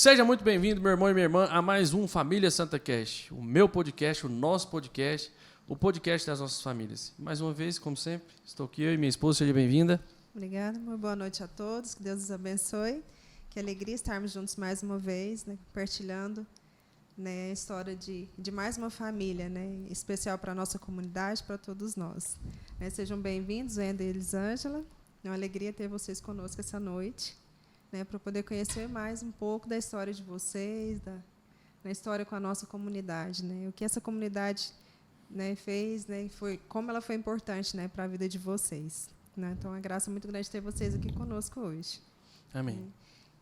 Seja muito bem-vindo, meu irmão e minha irmã, a mais um Família Santa Cast, o meu podcast, o nosso podcast, o podcast das nossas famílias. Mais uma vez, como sempre, estou aqui, eu e minha esposa, seja bem-vinda. Obrigada, amor. Boa noite a todos, que Deus os abençoe. Que alegria estarmos juntos mais uma vez, né, compartilhando, né, a história de mais uma família, né, especial para a nossa comunidade, para todos nós. Né, sejam bem-vindos, Wendel e Elisângela. É uma alegria ter vocês conosco essa noite, né, para poder conhecer mais um pouco da história de vocês, da história com a nossa comunidade, né, o que essa comunidade, né, fez, né, como ela foi importante, né, para a vida de vocês. Né? Então, é uma graça muito grande ter vocês aqui conosco hoje. Amém.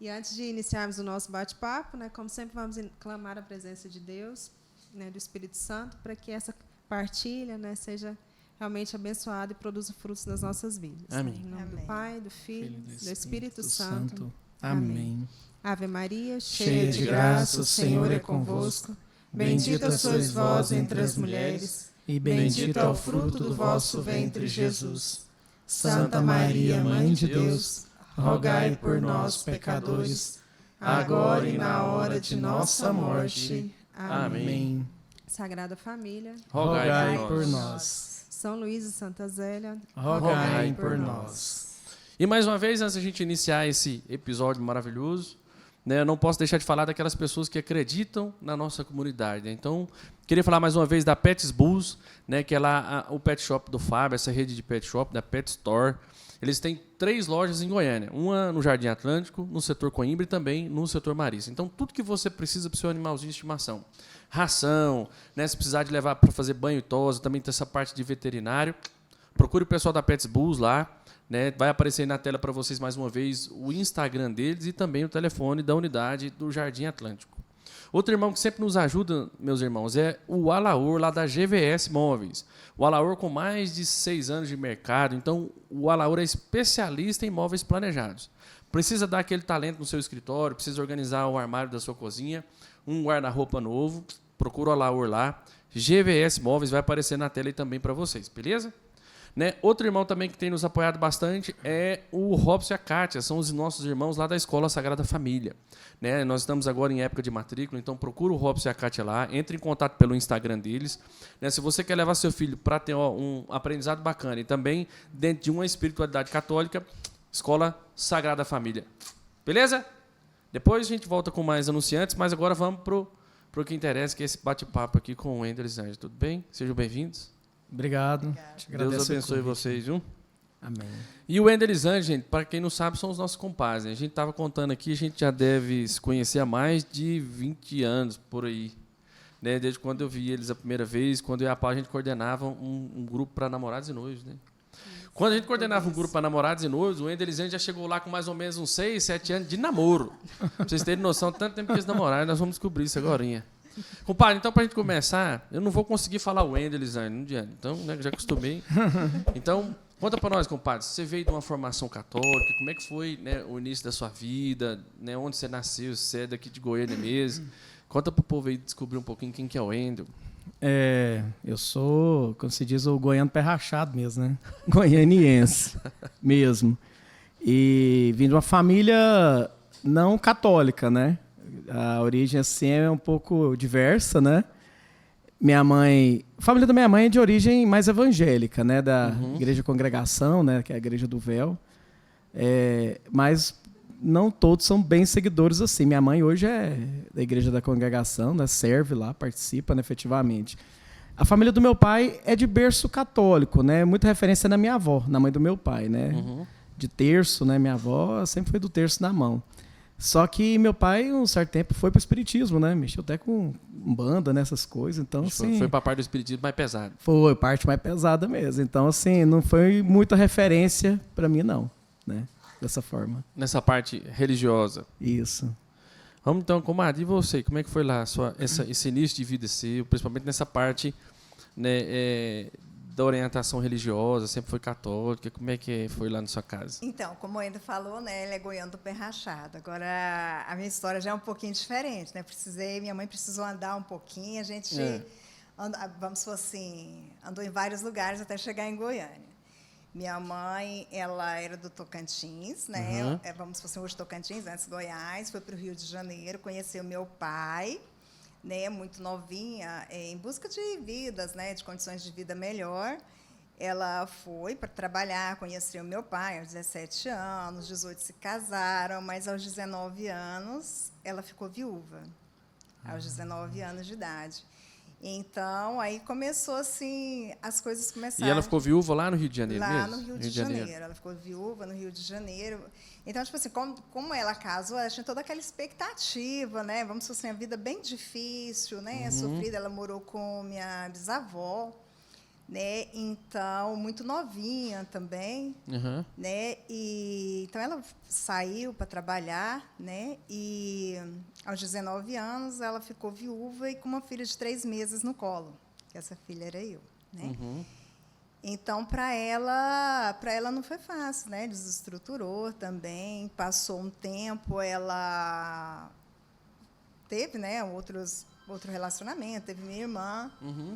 E antes de iniciarmos o nosso bate-papo, né, como sempre, vamos clamar a presença de Deus, né, do Espírito Santo, para que essa partilha, né, seja realmente abençoada e produza frutos nas nossas vidas. Amém. Né? Em nome Amém. do Pai, do Filho, do Espírito Santo. Amém. Ave Maria, Cheia de graça, o Senhor é convosco. Bendita sois vós entre as mulheres, e bendito é o fruto do vosso ventre, Jesus. Santa Maria, Mãe de Deus, rogai por nós, pecadores, agora e na hora de nossa morte. Amém. Sagrada Família, Rogai por nós. São Luís e Santa Zélia, Rogai por nós. E mais uma vez, antes da gente iniciar esse episódio maravilhoso, né, eu não posso deixar de falar daquelas pessoas que acreditam na nossa comunidade. Né? Então, queria falar mais uma vez da Pets Bulls, né, que é lá o pet shop do Fábio, essa rede de pet shop, da Pet Store. Eles têm 3 lojas em Goiânia, uma no Jardim Atlântico, no setor Coimbra e também no setor Marista. Então, tudo que você precisa para o seu animalzinho de estimação. Ração, né, se precisar de levar para fazer banho e tosa, também tem essa parte de veterinário. Procure o pessoal da Pets Bulls lá. Né, vai aparecer aí na tela para vocês mais uma vez o Instagram deles e também o telefone da unidade do Jardim Atlântico. Outro irmão que sempre nos ajuda, meus irmãos, é o Alaor, lá da GVS Móveis. O Alaor com mais de 6 anos de mercado, então o Alaor é especialista em móveis planejados. Precisa dar aquele talento no seu escritório, precisa organizar o armário da sua cozinha, um guarda-roupa novo, procura o Alaor lá. GVS Móveis vai aparecer na tela aí também para vocês, beleza? Né? Outro irmão também que tem nos apoiado bastante é o Robson e a Kátia, são os nossos irmãos lá da Escola Sagrada Família. Né? Nós estamos agora em época de matrícula, então procura o Robson e a Kátia lá, entre em contato pelo Instagram deles. Né? Se você quer levar seu filho para ter um aprendizado bacana e também dentro de uma espiritualidade católica, Escola Sagrada Família. Beleza? Depois a gente volta com mais anunciantes, mas agora vamos pro que interessa, que é esse bate-papo aqui com o Wendel e Elisângela. Tudo bem? Sejam bem-vindos. Obrigado. Deus abençoe vocês, viu? Amém. E o Wendel e Elisângela, gente, para quem não sabe, são os nossos compadres. Né? A gente estava contando aqui, a gente já deve se conhecer há mais de 20 anos, por aí. Né? Desde quando eu vi eles a primeira vez, quando eu e a Paula, a gente coordenava um grupo para namorados e noivos. Né? Quando a gente coordenava um grupo para namorados e noivos, o Wendel e Elisângela já chegou lá com mais ou menos uns 6, 7 anos de namoro. Pra vocês terem noção, tanto tempo que eles namoraram, nós vamos descobrir isso agorinha. Compadre, então, para a gente começar, eu não vou conseguir falar o Wendel, Elisângela, no dia. Então, né, já acostumei. Então, conta para nós, compadre. Você veio de uma formação católica, como é que foi, né, o início da sua vida, né, onde você nasceu, você é daqui de Goiânia mesmo. Conta para o povo aí descobrir um pouquinho quem que é o Wendel. Eu sou, como se diz, o goiano pé rachado mesmo, né? Goianiense mesmo. E vim de uma família não católica, né? A origem assim é um pouco diversa, né? A família da minha mãe é de origem mais evangélica, né? Da Igreja Congregação, né? Que é a Igreja do Véu. Mas não todos são bem seguidores assim. Minha mãe hoje é da Igreja da Congregação, né? Serve lá, participa, né, efetivamente. A família do meu pai é de berço católico, né? Muita referência na minha avó, na mãe do meu pai, né? De terço, né? Minha avó sempre foi do terço na mão. Só que meu pai, um certo tempo, foi para o espiritismo, né? Mexeu até com banda, nessas coisas. Então, assim, foi para a parte do espiritismo mais pesada. Foi, parte mais pesada mesmo. Então, assim, não foi muita referência para mim, não, né? Dessa forma. Nessa parte religiosa. Isso. Vamos então, comadre, e você? Como é que foi lá esse início de vida seu, principalmente nessa parte, né, da orientação religiosa, sempre foi católica, como é que foi lá na sua casa? Então, como ainda falou, né, ele é goiano do pé rachado. Agora, a minha história já é um pouquinho diferente, né? Minha mãe precisou andar um pouquinho, a gente, vamos supor assim, andou em vários lugares até chegar em Goiânia. Minha mãe, ela era do Tocantins, né? Uhum. Vamos fazer hoje Tocantins, antes Goiás, foi para o Rio de Janeiro, conheceu meu pai, né? Muito novinha, em busca de vidas, né? De condições de vida melhor. Ela foi para trabalhar, conheceu meu pai aos 17 anos, 18 se casaram, mas aos 19 anos ela ficou viúva, aos 19 anos de idade. Então, aí começou assim, as coisas começaram. E ela ficou viúva lá no Rio de Janeiro lá mesmo? no Rio de Janeiro. Ela ficou viúva no Rio de Janeiro. Então, tipo assim, como ela casou, ela tinha toda aquela expectativa, né? Vamos dizer assim, a vida bem difícil, né? Sofrida. Ela morou com minha bisavó, né? Então, muito novinha também, Uhum. né? E então ela saiu para trabalhar, né? E aos 19 anos ela ficou viúva e com uma filha de 3 meses no colo. Essa filha era eu, né? Uhum. Então para ela não foi fácil, né? Desestruturou também. Passou um tempo, ela teve, né? Outro relacionamento, teve minha irmã. Uhum.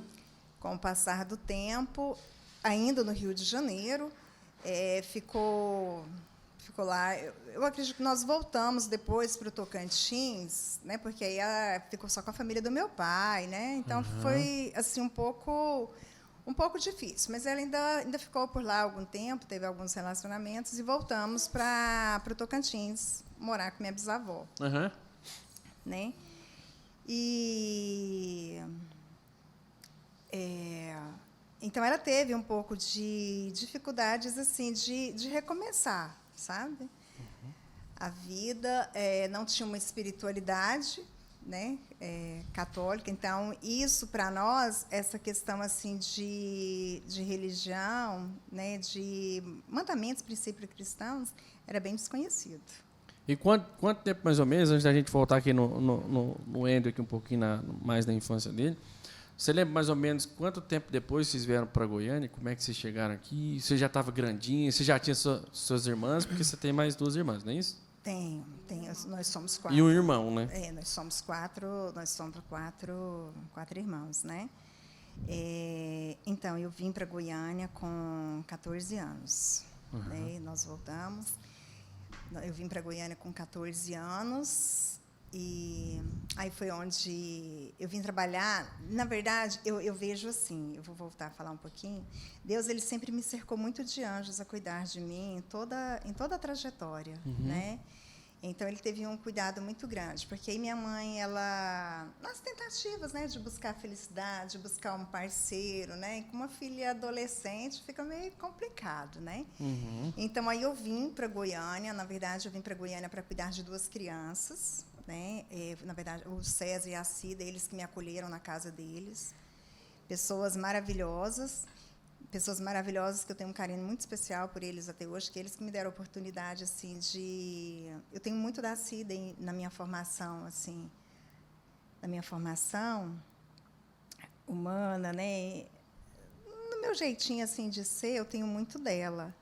Com o passar do tempo, ainda no Rio de Janeiro, ficou lá. Eu acredito que nós voltamos depois para o Tocantins, né, porque aí ficou só com a família do meu pai, né? Então foi assim um pouco difícil, mas ela ainda ficou por lá algum tempo, teve alguns relacionamentos e voltamos para o Tocantins morar com minha bisavó, Uhum. né? E então ela teve um pouco de dificuldades assim de recomeçar, sabe? A vida, não tinha uma espiritualidade, né, católica. Então isso para nós, essa questão assim de religião, né, de mandamentos, princípios cristãos, era bem desconhecido. E quanto tempo, mais ou menos, antes da gente voltar aqui no Endo, aqui um pouquinho mais na infância dele, você lembra mais ou menos quanto tempo depois vocês vieram para Goiânia? Como é que vocês chegaram aqui? Você já estava grandinha? Você já tinha suas irmãs? Porque você tem mais 2 irmãs, não é isso? Tenho. Nós somos 4. E um irmão, né? Nós somos quatro irmãos, né? Então, eu vim para Goiânia com 14 anos. Né? Nós voltamos. Eu vim para Goiânia com 14 anos. E aí foi onde eu vim trabalhar. Na verdade, eu vejo assim, eu vou voltar a falar um pouquinho. Deus, ele sempre me cercou muito de anjos a cuidar de mim em toda a trajetória, né? Então ele teve um cuidado muito grande, porque aí minha mãe, ela, nas tentativas, né, de buscar a felicidade, de buscar um parceiro, né, e com uma filha adolescente fica meio complicado, né? Então aí eu vim para Goiânia. Na verdade, eu vim para Goiânia para cuidar de 2 crianças. Né? Na verdade, o César e a Cida, eles que me acolheram na casa deles. Pessoas maravilhosas que eu tenho um carinho muito especial por eles até hoje, que eles que me deram a oportunidade assim de... Eu tenho muito da Cida na minha formação, assim, na minha formação humana, né? No meu jeitinho assim de ser, eu tenho muito dela.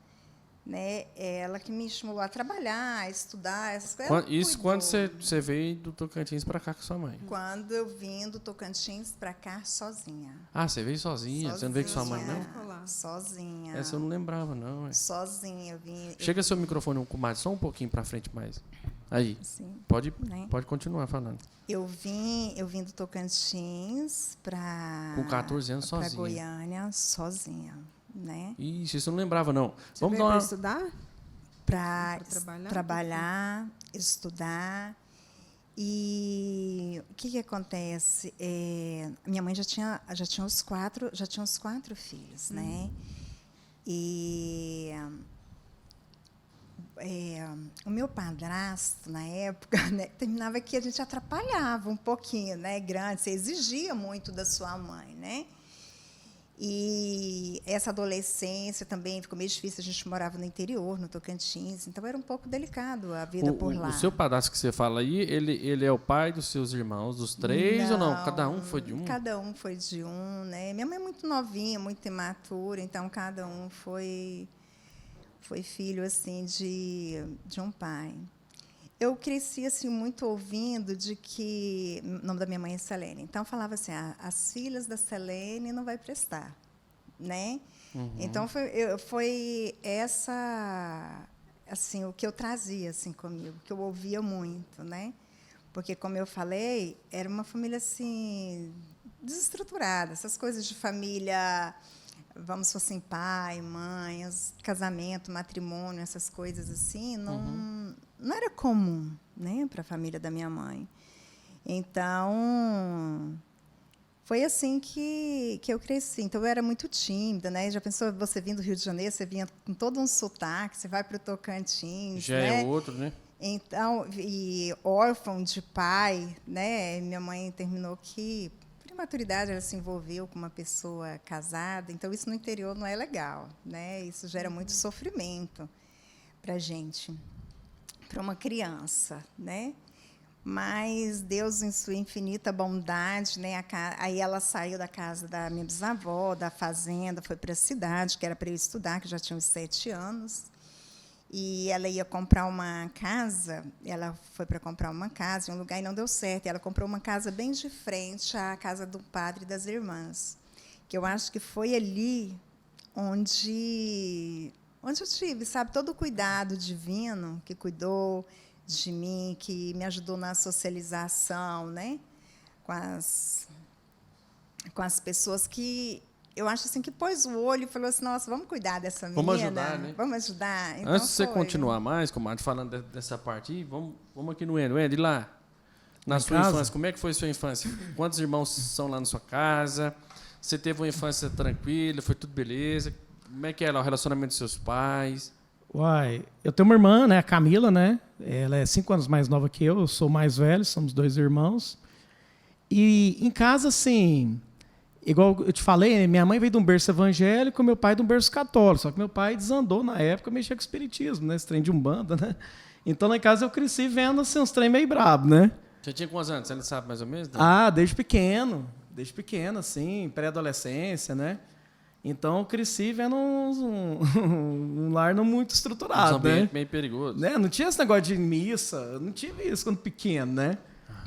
Né? Ela que me estimulou a trabalhar, a estudar, essas coisas. Isso quando você veio do Tocantins para cá com sua mãe? Quando eu vim do Tocantins para cá sozinha. Ah, você veio sozinha? Você não veio com sua mãe, não? Sozinha. Essa eu não lembrava, não. Sozinha, eu vim... Chega seu microfone só um pouquinho para frente mais. Aí, Sim, pode né? continuar falando. Eu vim do Tocantins para... Com 14 anos sozinha. Para Goiânia, sozinha. Né? Ixi, isso eu não lembrava, não. Você Vamos veio dar para uma... estudar? Para trabalhar? Trabalhar, estudar. E o que acontece? Minha mãe já tinha os 4 filhos, né? E o meu padrasto, na época, né, terminava que a gente atrapalhava um pouquinho, né? Grande, você exigia muito da sua mãe, né? E essa adolescência também ficou meio difícil. A gente morava no interior, no Tocantins, então era um pouco delicado a vida por lá. O seu padrasto que você fala aí, ele é o pai dos seus irmãos, dos 3 ou não? Cada um foi de um? Cada um foi de um, né? Minha mãe é muito novinha, muito imatura, então cada um foi filho assim de um pai. Eu cresci assim muito ouvindo de que o nome da minha mãe é Selene. Então falava assim: as filhas da Selene não vai prestar, né? Então foi essa, assim, o que eu trazia assim comigo, que eu ouvia muito, né? Porque, como eu falei, era uma família assim desestruturada, essas coisas de família, vamos supor assim, pai, mãe, casamento, matrimônio, essas coisas assim, não era comum, né, para a família da minha mãe. Então, foi assim que eu cresci. Então, eu era muito tímida, né? Já pensou, você vindo do Rio de Janeiro, você vinha com todo um sotaque, você vai para o Tocantins, Já né? é outro, né? Então, e órfão de pai, né? Minha mãe terminou que, por imaturidade, ela se envolveu com uma pessoa casada. Então, isso no interior não é legal, né? Isso gera muito sofrimento para a gente, para uma criança, né? Mas Deus, em sua infinita bondade, né? Aí ela saiu da casa da minha bisavó, da fazenda, foi para a cidade, que era para eu estudar, que já tinha uns 7 anos. E ela ia comprar uma casa, ela foi para comprar uma casa em um lugar e não deu certo. E ela comprou uma casa bem de frente à casa do padre e das irmãs, que eu acho que foi ali onde eu tive, sabe, todo o cuidado divino que cuidou de mim, que me ajudou na socialização, né, com as pessoas que eu acho assim que pôs o olho e falou assim, nossa, vamos cuidar dessa menina. Vamos ajudar, né? Vamos ajudar. Então, Antes de você continuar mais, comadre, falando dessa parte aí, vamos aqui no Endo. Endo, e lá, na sua infância, como é que foi a sua infância? Quantos irmãos são lá na sua casa? Você teve uma infância tranquila, foi tudo beleza? Como é que era o relacionamento dos seus pais? Uai, eu tenho uma irmã, né, a Camila, né? Ela é 5 anos mais nova que eu sou mais velho, somos 2 irmãos. E em casa, assim, igual eu te falei, minha mãe veio de um berço evangélico, meu pai de um berço católico. Só que meu pai desandou na época, mexia com espiritismo, né? Esse trem de umbanda, né? Então, lá em casa, eu cresci vendo assim, uns trem meio brabo, né? Você tinha quantos anos? Você não sabe mais ou menos? Não? Ah, desde pequeno, assim, pré-adolescência, né? Então, eu cresci vendo um lar não muito estruturado, Um ambiente né? meio perigoso. Né? Não tinha esse negócio de missa, eu não tive isso quando pequeno, né?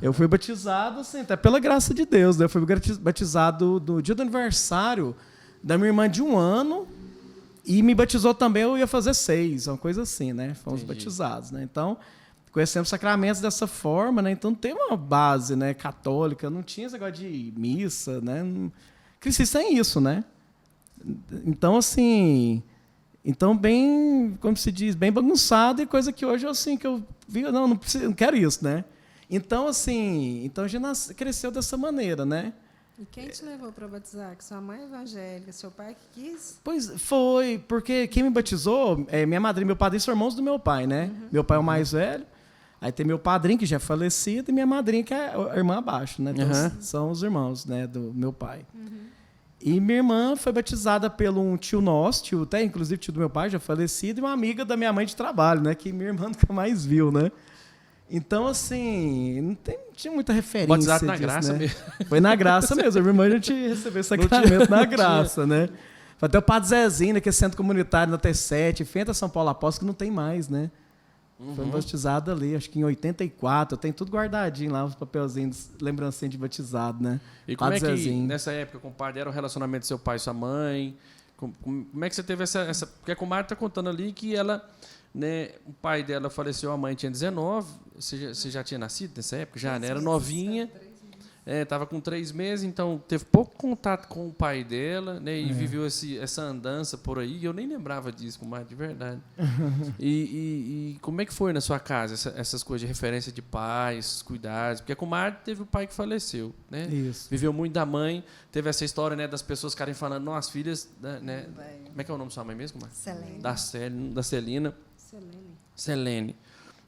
Eu fui batizado, assim, até pela graça de Deus, né? Eu fui batizado no dia do aniversário da minha irmã de 1 ano e me batizou também, eu ia fazer 6, uma coisa assim, né? Fomos batizados, né? Então, conhecemos sacramentos dessa forma, né? Então, tem uma base, né, católica, não tinha esse negócio de missa, né? Cresci sem isso, né? Então, assim, bem, como se diz, bem bagunçado e coisa que hoje, assim, que eu vi, não quero isso, né? Então, assim, a gente cresceu dessa maneira, né? E quem te levou para batizar? Que sua mãe é evangélica, seu pai que quis? Pois foi, porque quem me batizou, minha madrinha e meu padrinho são irmãos do meu pai, né? Meu pai é o mais velho, aí tem meu padrinho, que já é falecido, e minha madrinha, que é a irmã abaixo, né? Então, são os irmãos, né, do meu pai. E minha irmã foi batizada pelo um tio nosso, até inclusive tio do meu pai, já falecido, e uma amiga da minha mãe de trabalho, né? Que minha irmã nunca mais viu, né? Então, assim, não tinha muita referência. Batizado na disso, graça né? mesmo. Foi na graça mesmo. A minha irmã já tinha recebido o sacramento na graça, né? Foi até o Padre Zezinho, que é centro comunitário na T7, frente a São Paulo Apóstolo, que não tem mais, né? Foi batizado ali, acho que em 84. Eu tenho tudo guardadinho lá, os papelzinhos, lembrancinha de batizado, né? E como Padre é que, Zezinho. nessa época, com o padre, era o relacionamento do seu pai e sua mãe? Como é que você teve essa... Porque a comadre está contando ali que ela... Né, o pai dela faleceu, a mãe tinha 19. Você já tinha nascido nessa época? Já, né? Era novinha. Estava com 3 meses, então teve pouco contato com o pai dela, né? E viveu essa andança por aí. Eu nem lembrava disso, comadre, de verdade. E como é que foi na sua casa, essas coisas de referência de pai, esses cuidados? Porque a comadre teve o pai que faleceu, né? Isso. Viveu muito da mãe. Teve essa história, né, das pessoas ficarem falando, não, as filhas, né? Como é que é o nome da sua mãe mesmo, comadre? Selene. Da Celina. Selene.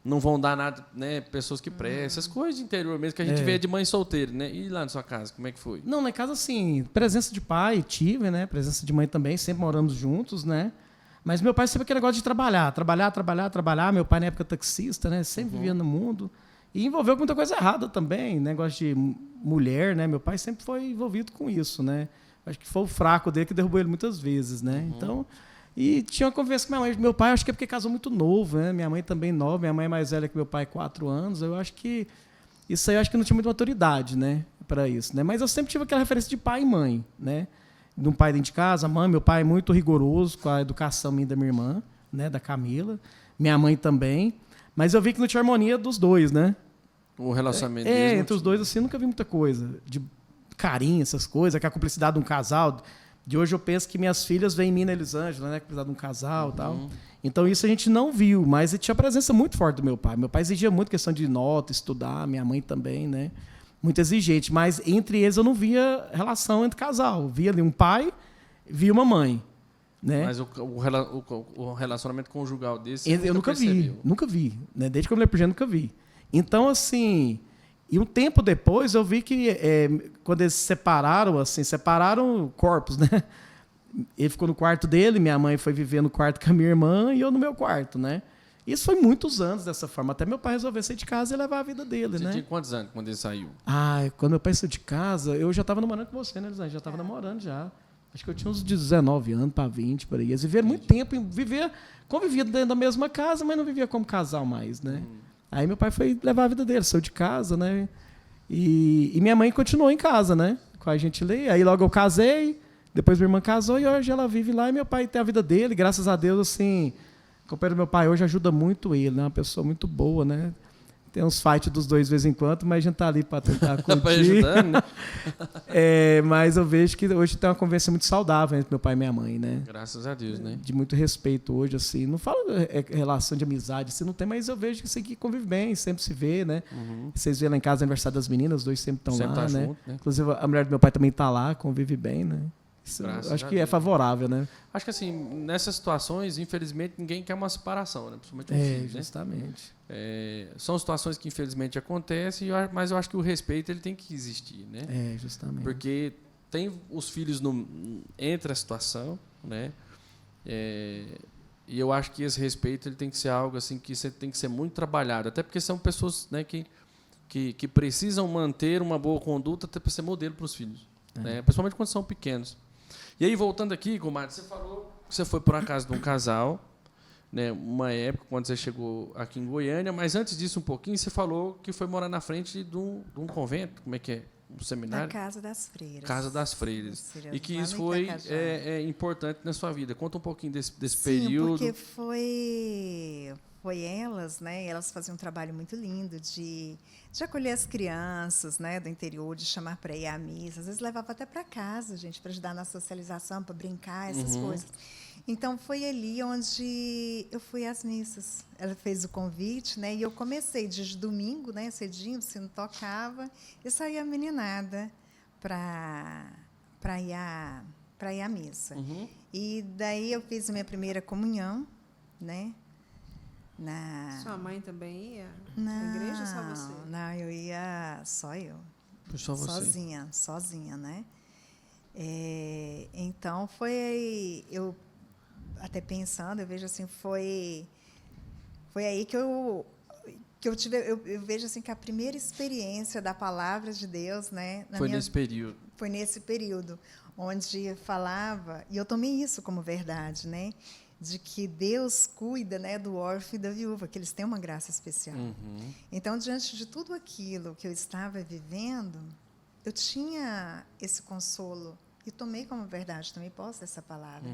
Não vão dar nada, né? Pessoas que prestam, essas coisas de interior mesmo que a gente vê de mãe solteira, né? E lá na sua casa, como é que foi? Não, na casa, assim, presença de pai tive, né? Presença de mãe também, sempre moramos juntos, né? Mas meu pai sempre aquele negócio de trabalhar. Meu pai, na época, taxista, né? Sempre vivia no mundo. E envolveu com muita coisa errada também, negócio de mulher, né? Meu pai sempre foi envolvido com isso, né? Acho que foi o fraco dele que derrubou ele muitas vezes, né? Então... E tinha uma conversa com minha mãe. Meu pai, acho que é porque casou muito novo, né? Minha mãe também nova. Minha mãe é mais velha que meu pai, 4 anos. Eu acho que isso aí, eu acho que não tinha muita maturidade, né? Para isso, né? Mas eu sempre tive aquela referência de pai e mãe, né? de um pai dentro de casa, mãe, meu pai é muito rigoroso com a educação minha e da minha irmã, né, da Camila, minha mãe também, mas eu vi que não tinha harmonia dos dois, né? O relacionamento deles não Entre os dois, assim, nunca vi muita coisa, de carinho, essas coisas, que a cumplicidade de um casal. De hoje eu penso que minhas filhas veem em mim na Elisângela, né, a cumplicidade de um casal e tal. Então isso a gente não viu, mas tinha presença muito forte do meu pai. Meu pai exigia muito questão de nota, estudar, minha mãe também, né? Muito exigente, mas entre eles eu não via relação entre casal. Eu via ali um pai, via uma mãe, né? Mas o relacionamento conjugal desse Eu nunca vi, né? Desde que eu me lembro por gente, nunca vi. Então, assim, e um tempo depois eu vi que quando eles se separaram, assim, separaram corpos, né? Ele ficou no quarto dele, minha mãe foi viver no quarto com a minha irmã e eu no meu quarto, né? Isso foi muitos anos dessa forma, até meu pai resolver sair de casa e levar a vida dele, Você né? tinha quantos anos quando ele saiu? Quando meu pai saiu de casa, eu já estava namorando com você, né, Elisângela? Já estava namorando já. Acho que eu tinha uns 19 anos para 20, por aí. Eles viveram muito tempo, convivia dentro da mesma casa, mas não vivia como casal mais, né? Aí meu pai foi levar a vida dele, saiu de casa, né? E minha mãe continuou em casa, né? Com a gente ali. Aí logo eu casei, depois minha irmã casou e hoje ela vive lá e meu pai tem a vida dele. Graças a Deus, assim, o companheiro do meu pai hoje ajuda muito ele, né? Uma pessoa muito boa, né? Tem uns fights dos dois de vez em quando, mas a gente tá ali para tentar curtir. Para ajudando, né? Mas eu vejo que hoje tem uma convivência muito saudável entre meu pai e minha mãe, né? Graças a Deus, né? De muito respeito hoje, assim. Não falo relação de amizade, assim, não tem, mas eu vejo que isso aqui convive bem, sempre se vê, né? Vocês vêem lá em casa, aniversário das meninas, os dois sempre estão Sempre lá, tá né? junto, né? Inclusive, a mulher do meu pai também tá lá, convive bem, né? Isso, acho que é favorável, né? Acho que assim, nessas situações, infelizmente, ninguém quer uma separação, né? Principalmente os filhos, né? Justamente. São situações que infelizmente acontecem, mas eu acho que o respeito ele tem que existir, né? Justamente. Porque tem os filhos entre a situação, né? E eu acho que esse respeito ele tem que ser algo assim que tem que ser muito trabalhado, até porque são pessoas, né, que precisam manter uma boa conduta até para ser modelo para os filhos, né? Principalmente quando são pequenos. E aí, voltando aqui, comadre, você falou que você foi para a casa de um casal, né, uma época, quando você chegou aqui em Goiânia, mas antes disso, um pouquinho, você falou que foi morar na frente de um convento, como é que é? Um seminário? Na Casa das Freiras. Casa das Freiras. Seria E que lá isso no foi Itacajá. importante na sua vida. Conta um pouquinho desse Sim, período. porque foi elas, né? Elas faziam um trabalho muito lindo de acolher as crianças, né, do interior, de chamar para ir à missa. Às vezes levava até para casa, gente, para ajudar na socialização, para brincar, essas coisas. Então foi ali onde eu fui às missas. Ela fez o convite, né? E eu comecei desde domingo, né, cedinho, o sino tocava, e saía a meninada para ir à missa. E daí eu fiz a minha primeira comunhão, né? Sua mãe também ia na à igreja ou só você? Não, eu ia só eu. Foi só você. Sozinha, né? Então foi eu até pensando, eu vejo assim, foi aí que eu tive, eu vejo assim que a primeira experiência da palavra de Deus, né? Nesse período. Foi nesse período onde falava, e eu tomei isso como verdade, né? De que Deus cuida, né, do órfão e da viúva, que eles têm uma graça especial. Então, diante de tudo aquilo que eu estava vivendo, eu tinha esse consolo e tomei como verdade, tomei posse dessa palavra.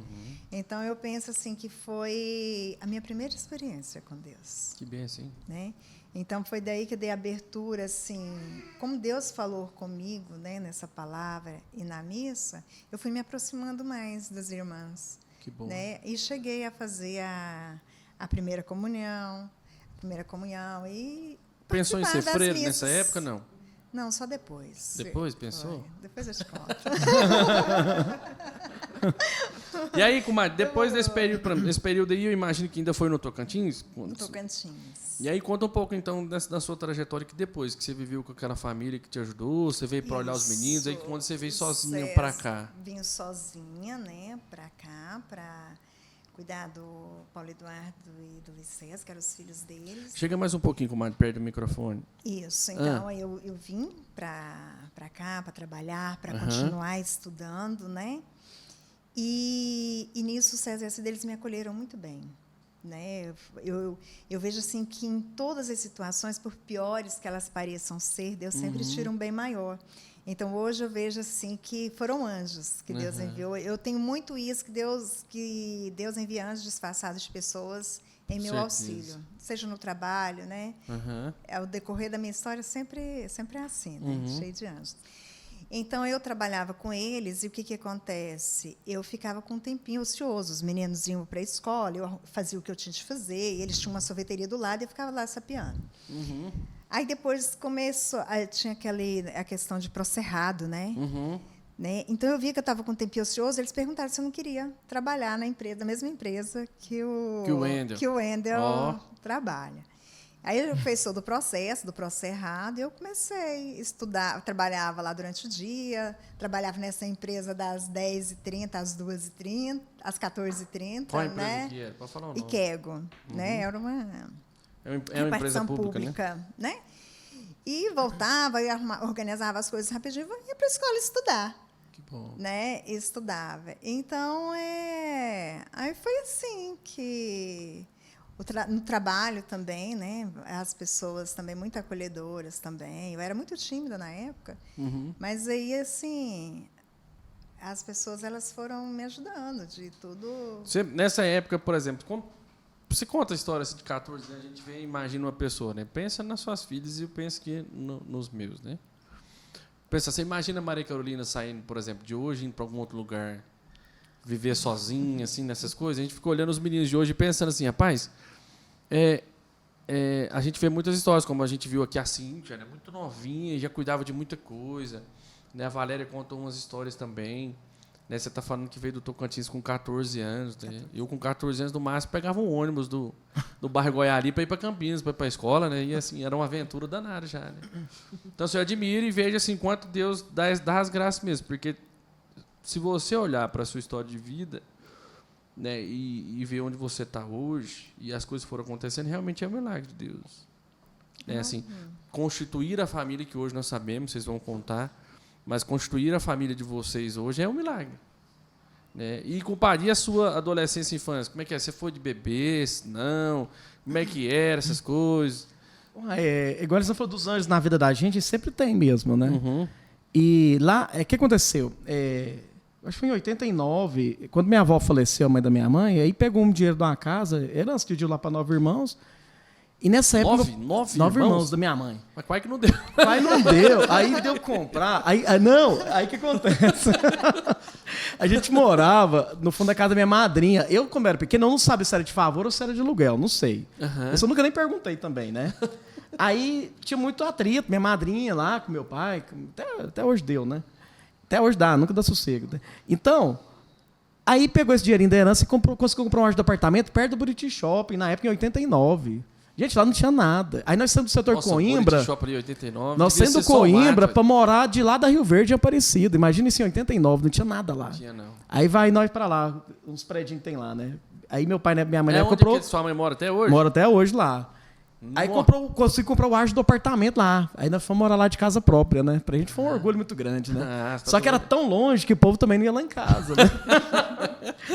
Então, eu penso assim que foi a minha primeira experiência com Deus. Que bem assim. Né? Então, foi daí que eu dei abertura, assim, como Deus falou comigo, né, nessa palavra e na missa, eu fui me aproximando mais das irmãs. Que bom. Né? E cheguei a fazer a primeira comunhão e pensou em ser das freira missas. nessa época, não? Não, só depois. Depois pensou? Foi. Depois eu te conto. E aí, comadre, depois desse período aí, eu imagino que ainda foi no Tocantins? No Tocantins. E aí, conta um pouco, então, da sua trajetória, que depois que você viveu com aquela família que te ajudou, você veio para olhar os meninos, aí quando você veio sozinha para cá? Vim sozinha, né, para cá, para cuidar do Paulo Eduardo e do Luiz César, que eram os filhos deles. Chega mais um pouquinho, comadre, perto do microfone. Isso, então eu vim para cá, para trabalhar, para continuar estudando, né? E nisso, o César e a Cida, eles me acolheram muito bem. Né? Eu vejo assim que em todas as situações, por piores que elas pareçam ser, Deus sempre tira um bem maior. Então, hoje eu vejo assim que foram anjos que Deus enviou. Eu tenho muito isso, que Deus envia anjos disfarçados de pessoas em meu auxílio. Seja no trabalho, né? O decorrer da minha história sempre é assim, né? Cheio de anjos. Então, eu trabalhava com eles e o que acontece? Eu ficava com um tempinho ocioso. Os meninos iam para a escola, eu fazia o que eu tinha de fazer, eles tinham uma sorveteria do lado e eu ficava lá sapeando. Aí, depois, tinha a questão de procerrado, né? Então, eu via que eu estava com um tempinho ocioso, eles perguntaram se eu não queria trabalhar na mesma empresa que o Wendel trabalha. Aí ele fez todo o processo, do procerrado, e eu comecei a estudar. Trabalhava lá durante o dia, trabalhava nessa empresa das 10h30 às 2h30, às 14h30. Qual a empresa que era? Pode falar o nome. Iquego, né? Era uma empresa pública, né? E voltava, e organizava as coisas rapidinho e ia para a escola estudar. Que bom. Né? Estudava. Então, aí foi assim que... No trabalho também, né? As pessoas também muito acolhedoras também. Eu era muito tímida na época, mas aí assim as pessoas elas foram me ajudando de tudo. Você, nessa época, por exemplo, você conta a história assim, de 14 anos, a gente vê, imagina uma pessoa, né? Pensa nas suas filhas e eu penso que nos meus, né? Pensa, você imagina a Maria Carolina saindo, por exemplo, de hoje indo para algum outro lugar, viver sozinha, assim, nessas coisas. A gente ficou olhando os meninos de hoje e pensando assim, rapaz, a gente vê muitas histórias, como a gente viu aqui a Cíntia, né, muito novinha, já cuidava de muita coisa. Né, a Valéria contou umas histórias também. Né, você está falando que veio do Tocantins com 14 anos. Né? Eu, com 14 anos, no máximo, pegava um ônibus do bairro Goiari para ir para Campinas, para ir para a escola. Né, e assim, era uma aventura danada já. Né? Então, você admira e veja assim, quanto Deus dá as graças mesmo. Porque se você olhar para a sua história de vida, né, e ver onde você está hoje e as coisas foram acontecendo, realmente é um milagre de Deus. É assim, constituir a família que hoje nós sabemos, vocês vão contar, mas constituir a família de vocês hoje é um milagre. Né? E comparia a sua adolescência e infância. Como é que é? Você foi de bebê? Não? Como é que era essas coisas? Igual você falou dos anjos na vida da gente, sempre tem mesmo, né? E lá, o que aconteceu? Acho que foi em 89, quando minha avó faleceu, a mãe da minha mãe, aí pegou um dinheiro de uma casa, herança que eu lá para 9 irmãos. E nessa época. 9 irmãos da minha mãe. Mas quase que não deu. Pai não deu. Aí deu comprar. Aí o que acontece? A gente morava no fundo da casa da minha madrinha. Eu, como era pequeno, eu não sabia se era de favor ou se era de aluguel, não sei. Eu nunca nem perguntei também, né? Aí tinha muito atrito, minha madrinha lá com meu pai. Até hoje deu, né? Até hoje dá, nunca dá sossego. Né? Então, aí pegou esse dinheirinho da herança e conseguiu comprar um arjo de apartamento perto do Buriti Shopping, na época em 89. Gente, lá não tinha nada. Aí nós saímos do setor Coimbra. Buriti Shopping em 89. Nós saímos do Coimbra para morar de lá da Rio Verde e Aparecida. Imagina isso em 89, não tinha nada lá. Não tinha, não. Aí vai nós para lá, uns prédios que tem lá, né? Aí meu pai e minha mãe onde comprou. Que sua mãe mora até hoje? Mora até hoje lá. Aí consegui comprar o arjo do apartamento lá. Aí nós fomos morar lá de casa própria, né? Pra gente foi um orgulho muito grande, né? Só que era tão longe que o povo também não ia lá em casa, né?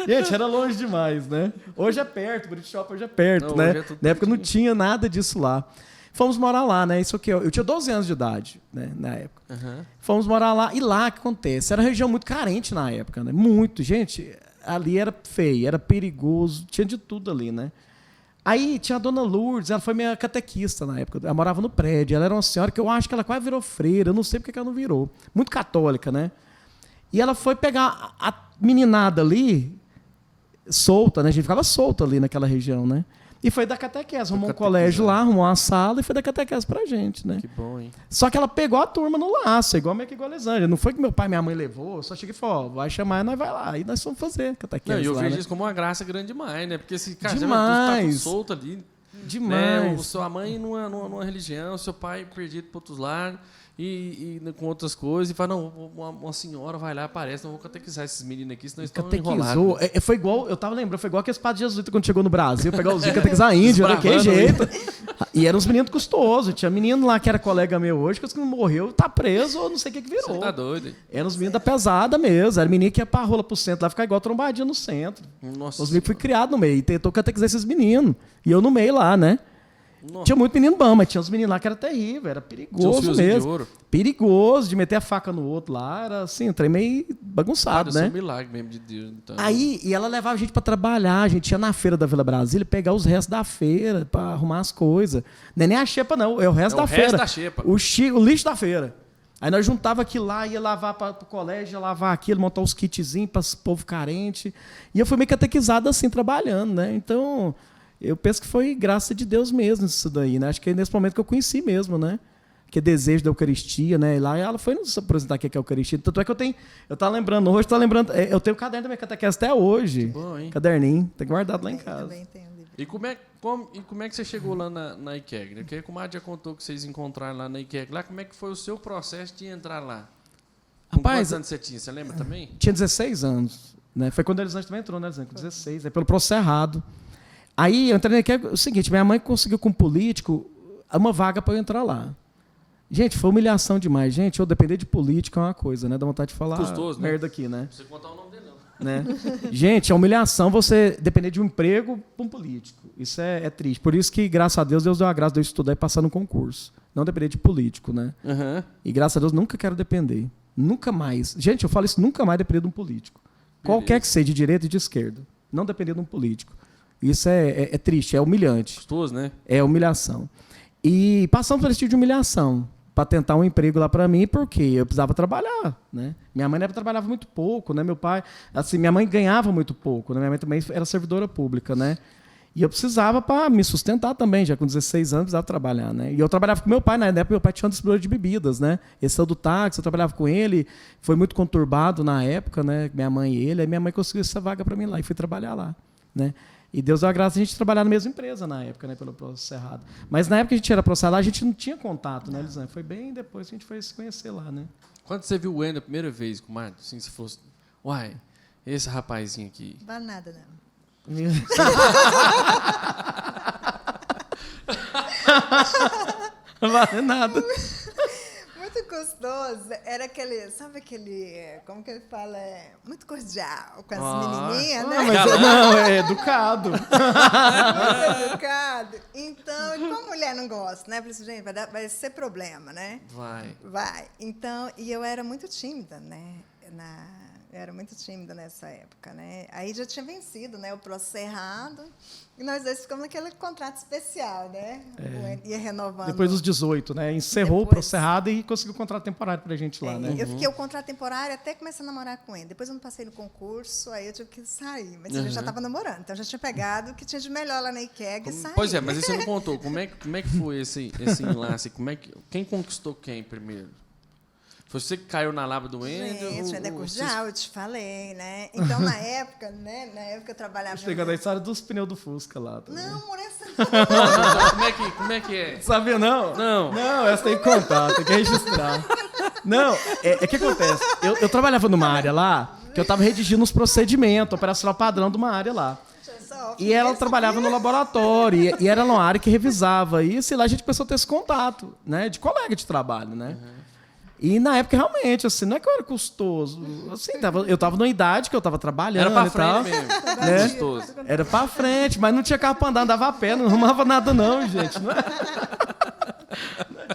Gente, era longe demais, né? Hoje é perto, o British Shop hoje é perto, né? Na época não tinha nada disso lá. Fomos morar lá, né? Isso que eu tinha 12 anos de idade, né? Na época. Fomos morar lá. E lá, o que acontece? Era uma região muito carente na época, né? Muito. Gente, ali era feio, era perigoso, tinha de tudo ali, né? Aí tinha a dona Lourdes, ela foi minha catequista na época, ela morava no prédio, ela era uma senhora que eu acho que ela quase virou freira, eu não sei porque que ela não virou, muito católica, né? E ela foi pegar a meninada ali, solta, né? A gente ficava solta ali naquela região, né? E foi da catequese, arrumou um colégio lá, arrumou uma sala e foi da catequese pra gente, né? Que bom, hein? Só que ela pegou a turma no laço, igual meio que igual a Elisângela. Não foi que meu pai e minha mãe levou, eu só cheguei e falei, ó, vai chamar e nós vai lá. E nós fomos fazer catequese. Não, eu lá, vejo né? isso como uma graça grande demais, né? Porque esse cara demais. tá solto ali. Demais. Né? Sua mãe numa religião, seu pai perdido para outros lados e com outras coisas. E fala, não, uma senhora vai lá, aparece, não vou catequizar esses meninos aqui, senão estão enrolados. Foi igual, eu tava lembrando, foi igual aquele padre jesuíta quando chegou no Brasil, pegar os índios e catequizar índio, daquele jeito. E eram uns meninos custosos. Tinha menino lá que era colega meu hoje, que morreu, tá preso ou não sei o que virou. Você tá doido, hein? Eram os meninos da pesada mesmo. Era menino que ia pra rola pro centro lá, ficar igual trombadinha no centro. Nossa. Os meninos fui criado no meio e tentou catequizar esses meninos. E eu no meio lá, né? Nossa. Tinha muito menino bom, mas tinha uns meninos lá que era terrível, era Tinha uns perigoso fiozinhos mesmo. de ouro. Perigoso de meter a faca no outro lá, era assim, um trem meio bagunçado, Pareceu né? um milagre mesmo de Deus. Então. Aí, e ela levava a gente pra trabalhar, a gente ia na feira da Vila Brasília pegar os restos da feira pra arrumar as coisas. Não é nem a xepa, não, é o resto É da o feira. resto da xepa. O lixo da feira. Aí nós juntava aquilo lá, ia lavar para o colégio, ia lavar aquilo, montar uns kitzinhos para o povo carente. E eu fui meio catequizado assim, trabalhando, né? Então, eu penso que foi graça de Deus mesmo isso daí, né? Acho que é nesse momento que eu conheci mesmo, né? Que é desejo da Eucaristia, né? E lá ela foi nos apresentar o que é a Eucaristia. Tanto é que eu tava lembrando hoje, eu tenho o caderno da minha catequese até hoje. Que bom, hein? Caderninho, tá guardado lá em casa. Também tenho livro. E como é que você chegou lá na IKEG? Porque a comadre já contou que vocês encontraram lá na IKEG. Lá, como é que foi o seu processo de entrar lá? Com Rapaz, quantos anos você tinha? Você lembra também? Tinha 16 anos, né? Foi quando a Elisângela também entrou, né, Elisângela? Com 16, aí pelo processo errado. Aí eu entrei na IKEG, o seguinte, minha mãe conseguiu com um político uma vaga para eu entrar lá. Gente, foi humilhação demais. Gente, eu depender de política é uma coisa, né? Dá vontade de falar Custoso, né? merda aqui, né? Não precisa contar o nome dele, não. Né? Gente, é humilhação você depender de um emprego para um político. Isso é triste. Por isso que, graças a Deus, Deus deu a graça de eu estudar e passar no concurso. Não depender de político, né? Uhum. E graças a Deus nunca quero depender. Nunca mais. Gente, eu falo isso, nunca mais depender de um político. Qualquer que seja, de direita e de esquerda. Não depender de um político. Isso é triste, é humilhante. Custoso, né? É humilhação. E passamos por esse tipo de humilhação para tentar um emprego lá para mim, porque eu precisava trabalhar, né? Minha mãe na época trabalhava muito pouco, né? Meu pai, assim, minha mãe ganhava muito pouco, né? Minha mãe também era servidora pública, né? E eu precisava para me sustentar também, já com 16 anos precisava trabalhar, né? E eu trabalhava com meu pai, na época meu pai tinha uma distribuidora de bebidas, né? Ele saiu do táxi, eu trabalhava com ele, foi muito conturbado na época, né? Minha mãe e ele, aí minha mãe conseguiu essa vaga para mim lá e fui trabalhar lá, né? E Deus deu a graça de a gente trabalhar na mesma empresa na época, né, pelo processo errado. Mas na época que a gente era processado lá, a gente não tinha contato, né, Elisângela? Foi bem depois que a gente foi se conhecer lá, né? Quando você viu o Wendel a primeira vez, comadre, assim, você falou assim, uai, esse rapazinho aqui. Não vale nada, não. Não vale nada. Muito gostoso. Era aquele, sabe aquele, como que ele fala? Muito cordial com as menininhas, né? Mas não, é educado. Muito educado. Então, e como a mulher não gosta, né? Eu falei assim, gente, vai ser problema, né? Vai. Então, e eu era muito tímida, né? Eu era muito tímida nessa época, né? Aí já tinha vencido, né? O processo errado. E nós dois ficamos naquele contrato especial, né? Ia renovando. Depois dos 18, né? Encerrou o processo errado e conseguiu o contrato temporário pra gente lá, né? Eu fiquei o contrato temporário até começar a namorar com ele. Depois eu não passei no concurso, aí eu tive que sair. Mas eu já estava namorando, então eu já tinha pegado o que tinha de melhor lá na IKEG e saí. Pois é, mas isso você não contou. Como é que foi esse enlace? Quem conquistou quem primeiro? Foi você que caiu na lábia do Wendel? Gente, Wendel Cordial, eu te falei, né? Então, na época, eu trabalhava... Chegando a história dos pneus do Fusca lá. Também. Não, amor, essa Como é que é? Sabia, não? Não. Não, essa tem que contar, tem que registrar. Não, o que acontece? Eu trabalhava numa área lá, que eu estava redigindo uns procedimentos, operacional padrão de uma área lá. E ela trabalhava no laboratório, e era numa área que revisava isso, e lá a gente começou a ter esse contato, né? De colega de trabalho, né? E na época, realmente, assim, não é que eu era custoso. Assim, eu estava numa idade que eu estava trabalhando. Era pra e tal, frente mesmo. né? Gostoso. Era pra frente, mas não tinha carro pra andar, andava a pé, não arrumava nada, não, gente. Não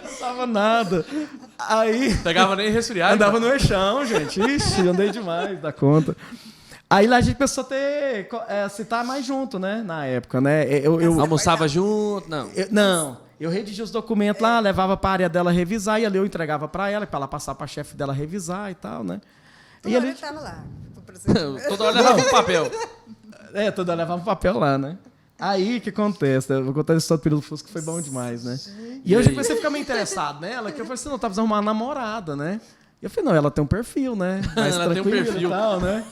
arrumava nada. Aí. Pegava nem resfriado. Andava no eixão, gente. Ixi, andei demais da conta. Aí lá a gente começou a ter. Se tá mais junto, né? Na época, né? Eu almoçava junto? Não. Não. Eu redigia os documentos lá, levava para a área dela revisar, e ali eu entregava para ela passar para a chefe dela revisar e tal, né? Toda hora eu estava lá. Toda hora levava um papel. Toda hora levava um papel lá, né? Aí, o que acontece? Eu vou contar a história do período do Fusca, que foi bom demais, né? E eu já comecei a ficar meio interessado nela, que eu falei assim, não, tá precisando arrumar uma namorada, né? E eu falei, não, ela tem um perfil, né? Mais ela tem um perfil. E tal, né?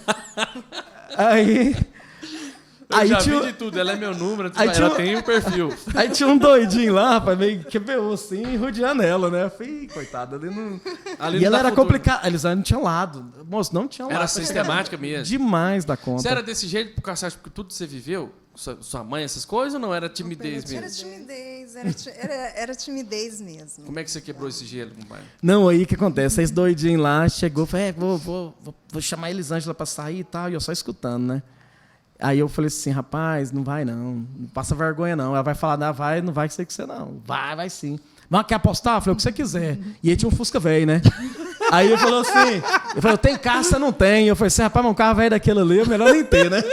Aí já tinha... vi de tudo, ela é meu número, ela tem um perfil. Aí tinha um doidinho lá, rapaz, meio quebrou assim, rodeando ela, né? Eu falei, coitada, ali não... E ela era complicada, eles não tinham lado. Moço, não tinha lado. Era sistemática mesmo. Demais da conta. Você era desse jeito por causa que tudo você viveu? Sua mãe, essas coisas, ou não era timidez mesmo? Era timidez mesmo. Como é que você quebrou esse gelo, compadre? Não, aí o que acontece? Esse doidinho lá chegou, falei, vou chamar a Elisângela pra sair e tal, e eu só escutando, né? Aí eu falei assim, rapaz, não vai não passa vergonha não. Ela vai falar, não vai que sei que você não. Vai sim. Mas quer apostar? Eu falei, o que você quiser. E ele tinha um Fusca velho, né? Aí ele falou assim, eu falei, tem carro, você não tem. Eu falei assim, rapaz, mas um carro velho daquele ali é melhor nem ter, né?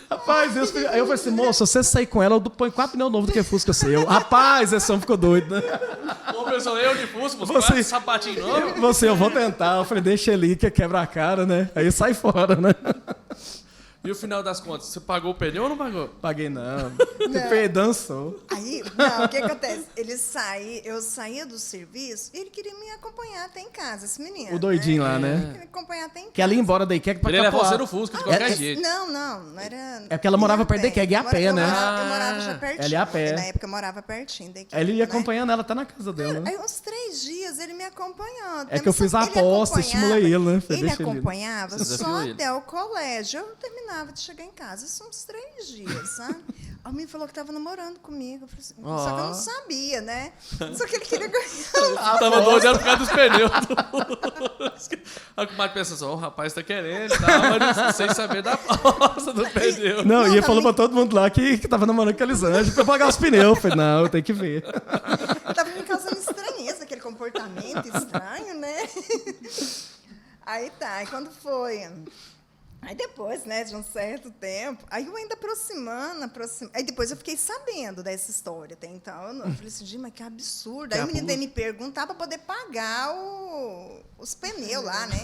Rapaz, aí eu falei assim, moço, se você sair com ela, eu ponho 4 pneus novos do que Fusca seu. Rapaz, esse homem ficou doido, né? Ô, pessoal, eu de Fusca, você sapatinho novo. Eu vou tentar. Eu falei, deixa ele ir, que quebra a cara, né? Aí sai fora, né? E o final das contas, você pagou o pneu ou não pagou? Paguei não. Dançou. Aí, não, o que acontece? Eu saía do serviço e ele queria me acompanhar até em casa, esse menino. O doidinho lá, Ele né? queria me acompanhar até em casa. Que ela ia embora daí, quer pra Ele levou Capoá. você no Fusca de qualquer jeito. Não era... É porque ela morava perto da Keg, ia a pé, né? Eu morava já pertinho. Ela ia a pé. Na época eu morava pertinho da Keg. Aí ele ia né? acompanhando ela até na casa dela, né? Aí uns 3 dias ele me acompanhando. É que eu fiz a aposta, estimulei ele, né? Falei, Ele deixa ele ir. acompanhava Você só desafiou ele. até o colégio. Eu terminava de chegar em casa. Isso uns 3 dias, sabe? A mim falou que estava namorando comigo. Eu falei assim, só que eu não sabia, né? Só que ele queria ganhar. Tava doido era por causa dos pneus. A comadre pensa assim, o rapaz tá querendo, tá, sem saber da aposta do pneu. Não, e ele tá falou bem. pra todo mundo lá que tava namorando com a Elisângela pra eu pagar os pneus. Eu falei, não, eu tenho que ver. Tava me causando estranheza, aquele comportamento estranho, né? Aí tá, aí quando foi... Aí depois, né, de um certo tempo, aí eu ainda aproximando. Aí depois eu fiquei sabendo dessa história. Até então, eu falei assim, gente, mas que absurdo. Aí o menino veio me perguntar para poder pagar os pneus lá, né?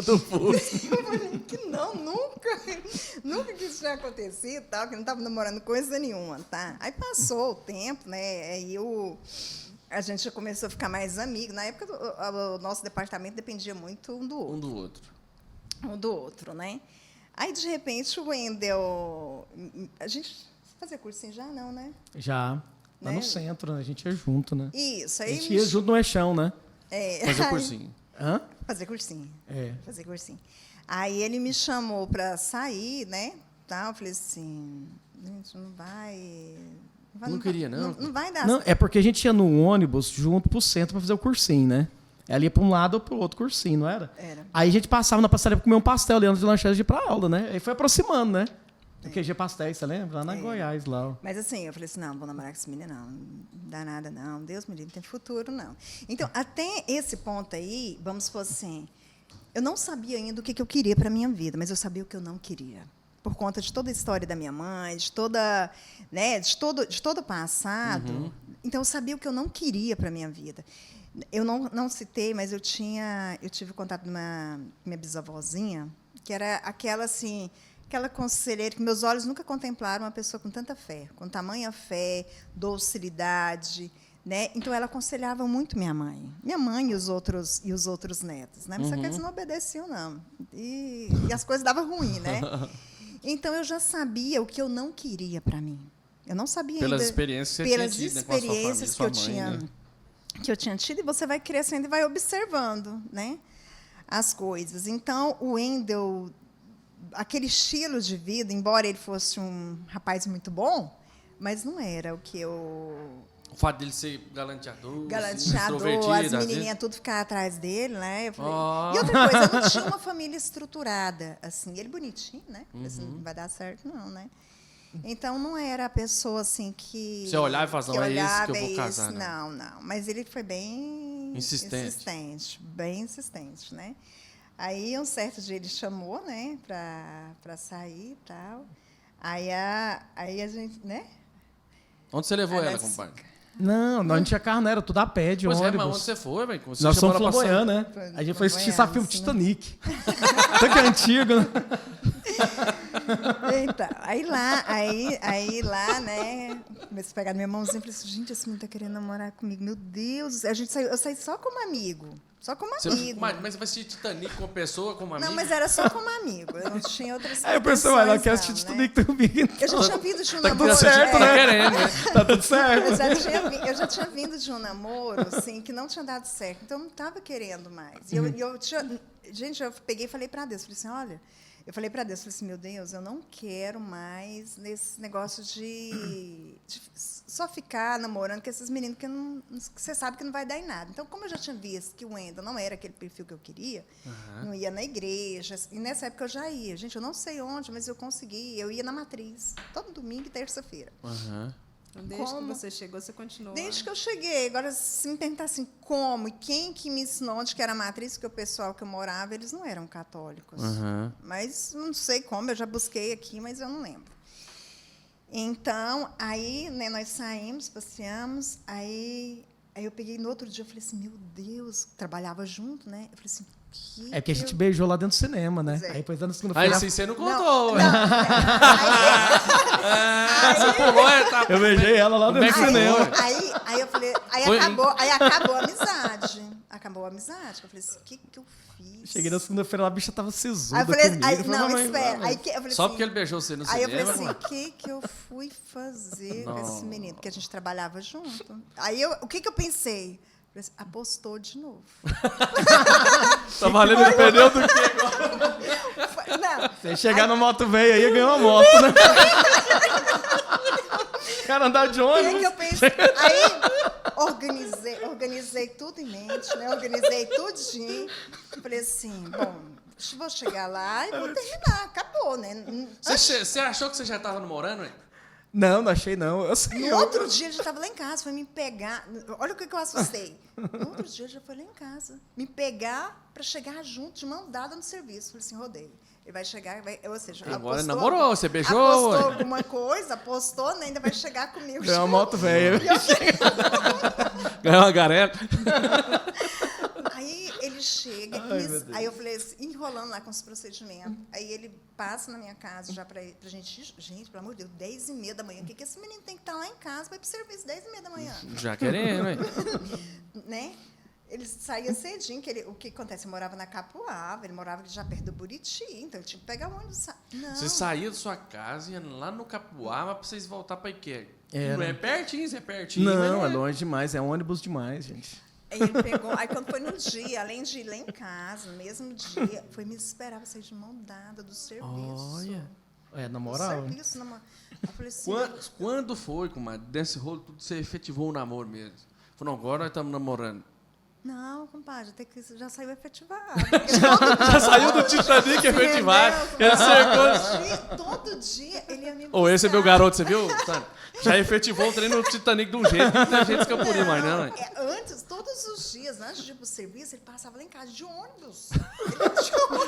Do Fusca. Eu falei que não, nunca que isso tinha acontecido, tal, que eu não estava namorando coisa nenhuma, tá? Aí passou o tempo, né, aí a gente já começou a ficar mais amigo. Na época, o nosso departamento dependia muito um do outro. Um do outro, né? Aí, de repente, o Wendel... A gente fazia cursinho já, não, né? Já. Lá Né? no centro, né? A gente ia junto, né? Isso. A Aí gente ia junto no Eixão, né? Fazer cursinho. Hã? Fazer cursinho. É. Fazer cursinho. Aí ele me chamou para sair, né? Tá, eu falei assim, gente, não vai... Não queria, não. Não vai dar Não, certo. é porque a gente ia no ônibus junto pro centro pra fazer o cursinho, né? Ela ia pra um lado ou pro outro cursinho, não era? Era. Aí a gente passava na pastelaria pra comer um pastel ali antes de lanchar de ir pra aula, né? Aí foi aproximando, né? O QG Pastéis, você lembra? Lá na Goiás, lá. Ó. Mas assim, eu falei assim, não vou namorar com esse menino, não dá nada, não. Deus me livre, não tem futuro, não. Então, até esse ponto aí, vamos supor assim, eu não sabia ainda o que eu queria para a minha vida, mas eu sabia o que eu não queria. Por conta de toda a história da minha mãe, de toda, né, de todo o passado. Então, eu sabia o que eu não queria para a minha vida. Eu não citei, mas eu tive contato com minha bisavózinha, que era aquela assim, aquela conselheira que meus olhos nunca contemplaram uma pessoa com tanta fé, com tamanha fé, docilidade, né? Então ela aconselhava muito minha mãe e os outros netos, né? Mas só que eles não obedeciam não. E as coisas davam ruim, né? Então eu já sabia o que eu não queria para mim. Eu não sabia Pelas ainda, experiências que você pelas tinha tido, né, com a sua família, experiências sua que eu mãe, tinha né? que eu tinha tido, e você vai crescendo e vai observando, né, as coisas. Então, o Wendel, aquele estilo de vida, embora ele fosse um rapaz muito bom, mas não era o que eu... O fato dele ser galanteador, Galanteador, extrovertido, as às vezes. menininhas tudo ficar atrás dele, né? Eu falei... Oh. E outra coisa, eu não tinha uma família estruturada, assim. Ele bonitinho, né? Assim, não vai dar certo, não, né? Então, não era a pessoa, assim, que... Você olhava e falava, não, é esse que eu vou esse. casar, né? Não. Mas ele foi bem... Insistente. Bem insistente, né? Aí, um certo dia, ele chamou, né? Pra sair e tal. Aí a gente, né? Onde você levou ela, Nós- compadre? Não, não tinha carro, não. Era tudo a pé, de Pois é, ônibus. mas onde você foi, velho? Você Nós chamou somos ela pra sair? flamboyant, né? Foi A gente foi assistir flamboyant, filme né? Titanic. Até que é antigo, né? Então, aí lá, né? Comecei a pegar minha mãozinha e falei assim, gente, esse menino tá querendo namorar comigo. Meu Deus, eu saí só como amigo. Só como Você- amigo. mas você vai assistir Titanic com uma pessoa, como amigo? Não, mas era só como amigo. Eu não tinha outras Aí eu pensei, ela quer pretensões, assistir não, né? Titanic comigo. Então. Eu já tinha vindo de um Tá namoro. tudo certo, é, né? Querendo, né? Tá tudo certo? Eu já tinha vindo de um namoro, assim, que não tinha dado certo. Então, eu não estava querendo mais. E eu tinha... Gente, eu peguei e falei para Deus, falei assim, olha, Eu falei para Deus, falei assim, meu Deus, eu não quero mais nesse negócio de só ficar namorando com esses meninos que você sabe que não vai dar em nada. Então, como eu já tinha visto que o Wendel não era aquele perfil que eu queria, não ia na igreja, e nessa época eu já ia. Gente, eu não sei onde, mas eu consegui. Eu ia na Matriz, todo domingo e terça-feira. Então, desde que você chegou, você continuou? Desde que eu cheguei. Agora, se me perguntar assim, como e quem que me ensinou onde que era a matriz, porque o pessoal que eu morava, eles não eram católicos. Mas não sei como, eu já busquei aqui, mas eu não lembro. Então, aí, né, nós saímos, passeamos, aí eu peguei no outro dia, eu falei assim, meu Deus, trabalhava junto, né? Eu falei assim, É porque a gente beijou lá dentro do cinema, né? Pois é. Aí depois na Aí segunda-feira. assim, você não contou. Você pulou a etapa. Eu beijei ela lá dentro do Como é que cinema. foi? Aí eu falei, Foi, acabou a amizade. Acabou a amizade. Eu falei assim, o que eu fiz? Cheguei na segunda-feira, a bicha tava Aí sisuda eu falei, comigo. aí, Eu falei, não, "Mamãe, espera. mamãe." Aí eu falei Só assim, porque ele beijou você no Aí eu cinema. falei assim, mano. o que eu fui fazer com esse menino? Porque a gente trabalhava junto. Aí o que eu pensei? Falei assim, apostou de novo. Tá valendo o pneu do quê agora? Não, Você chegar no moto velho aí, ganhou uma moto, né? Cara, andar de o que ônibus. eu pensei? Aí organizei tudo em mente, né? Organizei tudinho. Falei assim, bom, vou chegar lá e vou terminar. Acabou, né? Você achou que você já estava namorando, hein? Não, não achei não. Eu sei. No outro dia ele já estava lá em casa, foi me pegar. Olha o que eu assustei. No outro dia ele já foi lá em casa. Me pegar para chegar junto, de mão dada no serviço. Falei assim, rodei. Ele vai chegar, ou seja, Agora apostou, namorou, você beijou, apostou ué. alguma coisa, apostou, né, ainda vai chegar comigo. Ganhou uma moto velha. Ganhou uma garela. Aí ele chega, aí eu falei assim, enrolando lá com os procedimentos. Aí ele passa na minha casa já pra gente. Gente, pelo amor de Deus, 10h30 da manhã. O que esse menino tem que estar lá em casa para ir pro serviço 10h30 da manhã? Já querendo, hein? Né? Ele saía cedinho, o que acontece? Eu morava na Capuava, ele morava já perto do Buriti, então eu tinha que pegar o ônibus. Não. Você saía da sua casa e ia lá no Capuava pra vocês voltar pra Iqué. Era. Não é pertinho, é pertinho. mas Não, é longe demais. É ônibus demais, gente. Aí ele pegou, aí quando foi no dia, além de ir lá em casa, no mesmo dia, foi me esperar, vocês de mão dada do serviço. Olha. É, na Do moral. serviço, eu falei assim, Quando foi, comadre, desse rolo, tudo você efetivou o namoro mesmo? Falou, não, agora nós estamos namorando. não, compadre, até que já saiu efetivado. Já saiu do Titanic efetivado. Ele cercou. Todo dia ele ia me buscar. Ô, esse é meu garoto, você viu? Tá. Já efetivou o treino no Titanic de um jeito que não tem gente escapulir mais, não, né? Antes, todos os dias, antes de ir pro serviço, ele passava lá em casa de ônibus.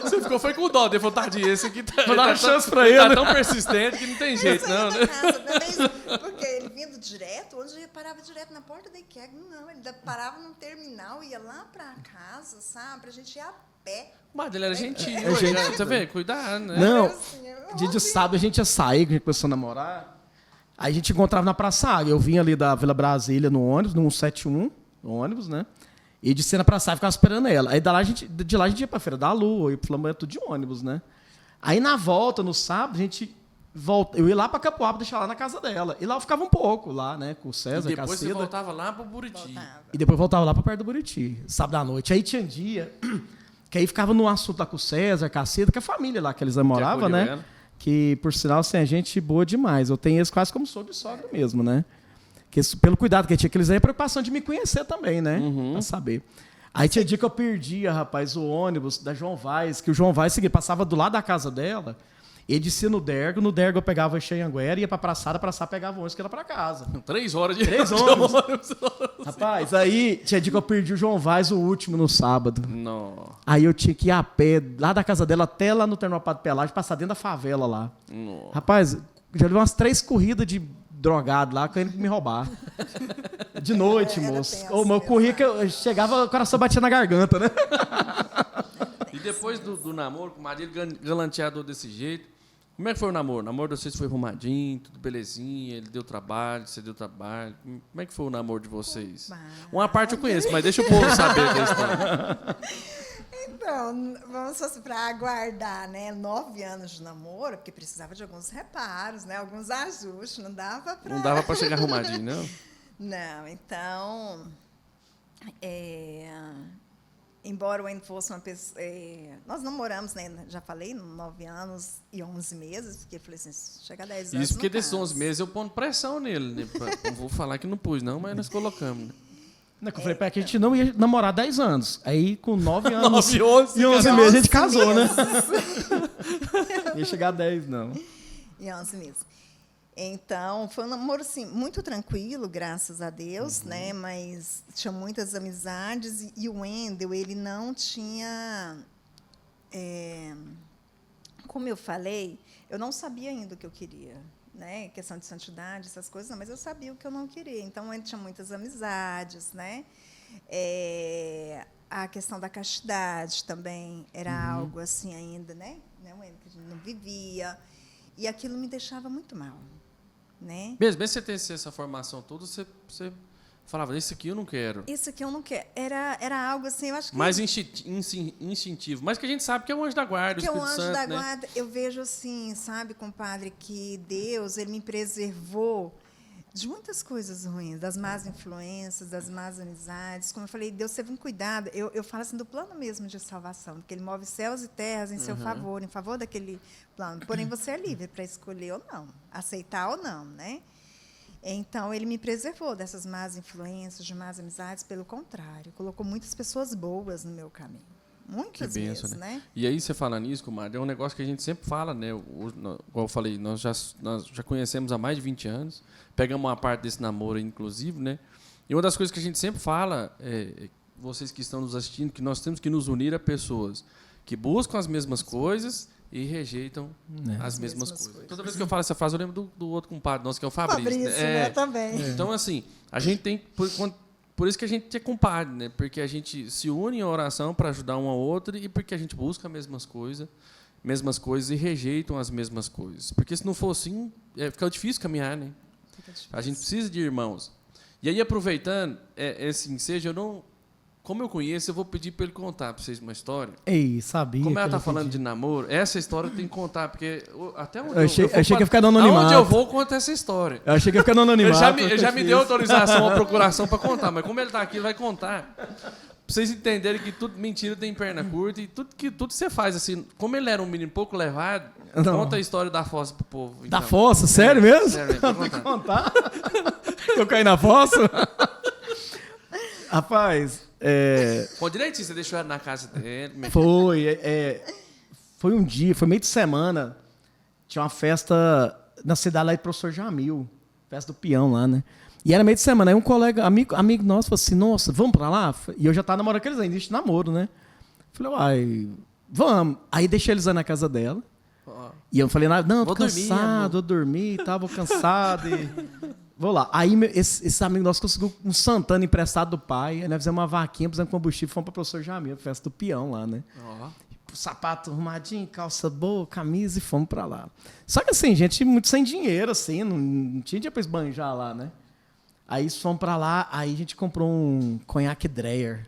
Você foi com o dó, deu vontade esse aqui tá. Vou dar uma tá chance tão- pra ele. Tá tão persistente que não tem jeito, Eu não, saía né? da casa também, porque ele vindo direto, hoje ele parava direto na porta da IKEA. Não, ele parava no terminal, ia lá pra casa, sabe? Pra gente ir a pé. Mas ele era gentil, É gentil. né? Você vê, cuidado, né? Não, Assim, dia de sábado a gente ia sair, que a gente começou a namorar. Aí a gente encontrava na Praça Águia. Eu vinha ali da Vila Brasília no ônibus, no 171, no ônibus, né? E de cena pra Praça Águia, ficava esperando ela. Aí de lá a gente ia pra Feira da Lua, ia pro Flamboyant, tudo de ônibus, né? Aí na volta, no sábado, a gente volta. Eu ia lá pra Capuava, deixar lá na casa dela. E lá eu ficava um pouco, lá, né? Com o E César, com a depois você Cida. voltava lá pro Buriti. E depois voltava lá pra perto do Buriti, sábado à noite. Aí tinha dia que aí ficava no assunto lá com o César, com a Cida, que é a família lá que eles namoravam, acolheu né? ela. Que, por sinal, assim, a gente boa demais. Eu tenho eles quase como sogro e sogra mesmo, né? Que, pelo cuidado que tinha, que eles aí, a preocupação de me conhecer também, né? Pra saber. Aí tinha dia que eu perdia, rapaz, o ônibus da João Vaz, que o João Vaz passava do lado da casa dela, ele descia no Dergo eu pegava a Xanhanguera, ia pra Praçada pegava o ônibus que era pra casa. 3 horas de 3 de ônibus. ônibus. Rapaz, aí tinha dia que eu perdi o João Vaz, o último, no sábado. Não. Aí eu tinha que ir a pé, lá da casa dela até lá no Termopado Pelagem, passar dentro da favela lá. Não. Rapaz, já levei umas 3 corridas de drogado lá, querendo me roubar. De noite, Era moço. tenso Ô, meu mesmo, corria que eu chegava, o coração batia na garganta, né? E depois do namoro, com o marido galanteador desse jeito, como é que foi o namoro? O namoro de vocês foi arrumadinho, tudo belezinha, ele deu trabalho, você deu trabalho. Como é que foi o namoro de vocês? Uma parte eu conheço, mas deixa o povo saber da história. Então, vamos para aguardar, né? 9 anos de namoro, porque precisava de alguns reparos, né? Alguns ajustes, não dava para... Não dava pra chegar arrumadinho, não? Não, então... embora eu ainda fosse uma pessoa... nós namoramos, né? Já falei, 9 anos e 11 meses, porque eu falei assim, chega a 10 anos. Isso porque não desses cansa. 11 meses eu pondo pressão nele, né? Não vou falar que não pus, não, mas nós colocamos. Né? Não, que eu falei pra que a gente não ia namorar 10 anos. Aí, com 9 anos 9, 11, e 11 meses, a gente casou, né? meses. Ia chegar a 10, não. E 11 meses. Então, foi um namoro, assim, muito tranquilo, graças a Deus, né? Mas tinha muitas amizades. E o Wendel, ele não tinha... como eu falei, eu não sabia ainda o que eu queria. Né? Questão de santidade, essas coisas, não, mas eu sabia o que eu não queria. Então, ele tinha muitas amizades, né? A questão da castidade também era algo assim ainda, né? Que a gente não vivia. E aquilo me deixava muito mal. Né? Mesmo você tem essa formação toda, você falava, isso aqui eu não quero. Isso aqui eu não quero. Era algo assim, eu acho que... Mais instintivo. Mas que a gente sabe que é o anjo da guarda, o que é o Espírito anjo Santo, da né? guarda. Eu vejo assim, sabe, compadre, que Deus, ele me preservou de muitas coisas ruins, das más influências, das más amizades. Como eu falei, Deus teve um cuidado. Eu falo assim do plano mesmo de salvação, porque ele move céus e terras em seu favor, em favor daquele plano. Porém, você é livre para escolher ou não, aceitar ou não, né? Então, ele me preservou dessas más influências, de más amizades. Pelo contrário, colocou muitas pessoas boas no meu caminho. Muitas Que benção, vezes, né? E aí, você falando nisso, comadre, é um negócio que a gente sempre fala, né? Como eu falei, nós já conhecemos há mais de 20 anos, pegamos uma parte desse namoro, inclusive, né? E uma das coisas que a gente sempre fala, vocês que estão nos assistindo, que nós temos que nos unir a pessoas que buscam as mesmas coisas e rejeitam as mesmas coisas. Toda vez que eu falo essa frase, eu lembro do outro compadre nosso, que é o Fabrício. Né? Também. Então, assim, a gente tem... Por isso que a gente é compadre, né? Porque a gente se une em oração para ajudar um ao outro e porque a gente busca as mesmas coisas e rejeitam as mesmas coisas. Porque se não for assim, fica difícil caminhar, né? A gente precisa de irmãos. E aí, aproveitando esse ensejo, eu não... Como eu conheço, eu vou pedir para ele contar para vocês uma história. Ei, sabia. Como ela que está falando de namoro, essa história eu tenho que contar, porque até onde eu achei que ia ficar no anonimato. Aonde eu vou, conta essa história. Eu achei que ia ficar no anonimato. Ele já me deu autorização à procuração para contar, mas como ele está aqui, ele vai contar. Para vocês entenderem que tudo mentira tem perna curta e tudo você faz assim. Como ele era um menino pouco levado, conta a história da fossa pro povo. Então. Da fossa? Sério mesmo? Sério, Tem que contar. Eu caí na fossa? Rapaz... Bom, direitinho, você deixou ela na casa dele. Foi um dia, foi meio de semana, tinha uma festa na cidade lá de Professor Jamil, festa do peão lá, né? E era meio de semana, aí um colega, amigo nosso, falou assim, nossa, vamos pra lá? E eu já tava namorando aqueles ainda, de namoro, né? Falei, uai, vamos. Aí deixei eles lá na casa dela, e eu falei, não, tô cansado, vou dormir, tava cansado e... Vou lá. Aí esse amigo nosso conseguiu um Santana emprestado do pai. Aí nós fizemos uma vaquinha, pusemos combustível e fomos para o Professor Jamil, festa do peão lá, né? Sapato arrumadinho, calça boa, camisa e fomos para lá. Só que assim, gente muito sem dinheiro, assim, não tinha dinheiro para esbanjar lá, né? Aí fomos para lá, aí a gente comprou um conhaque Dreyer.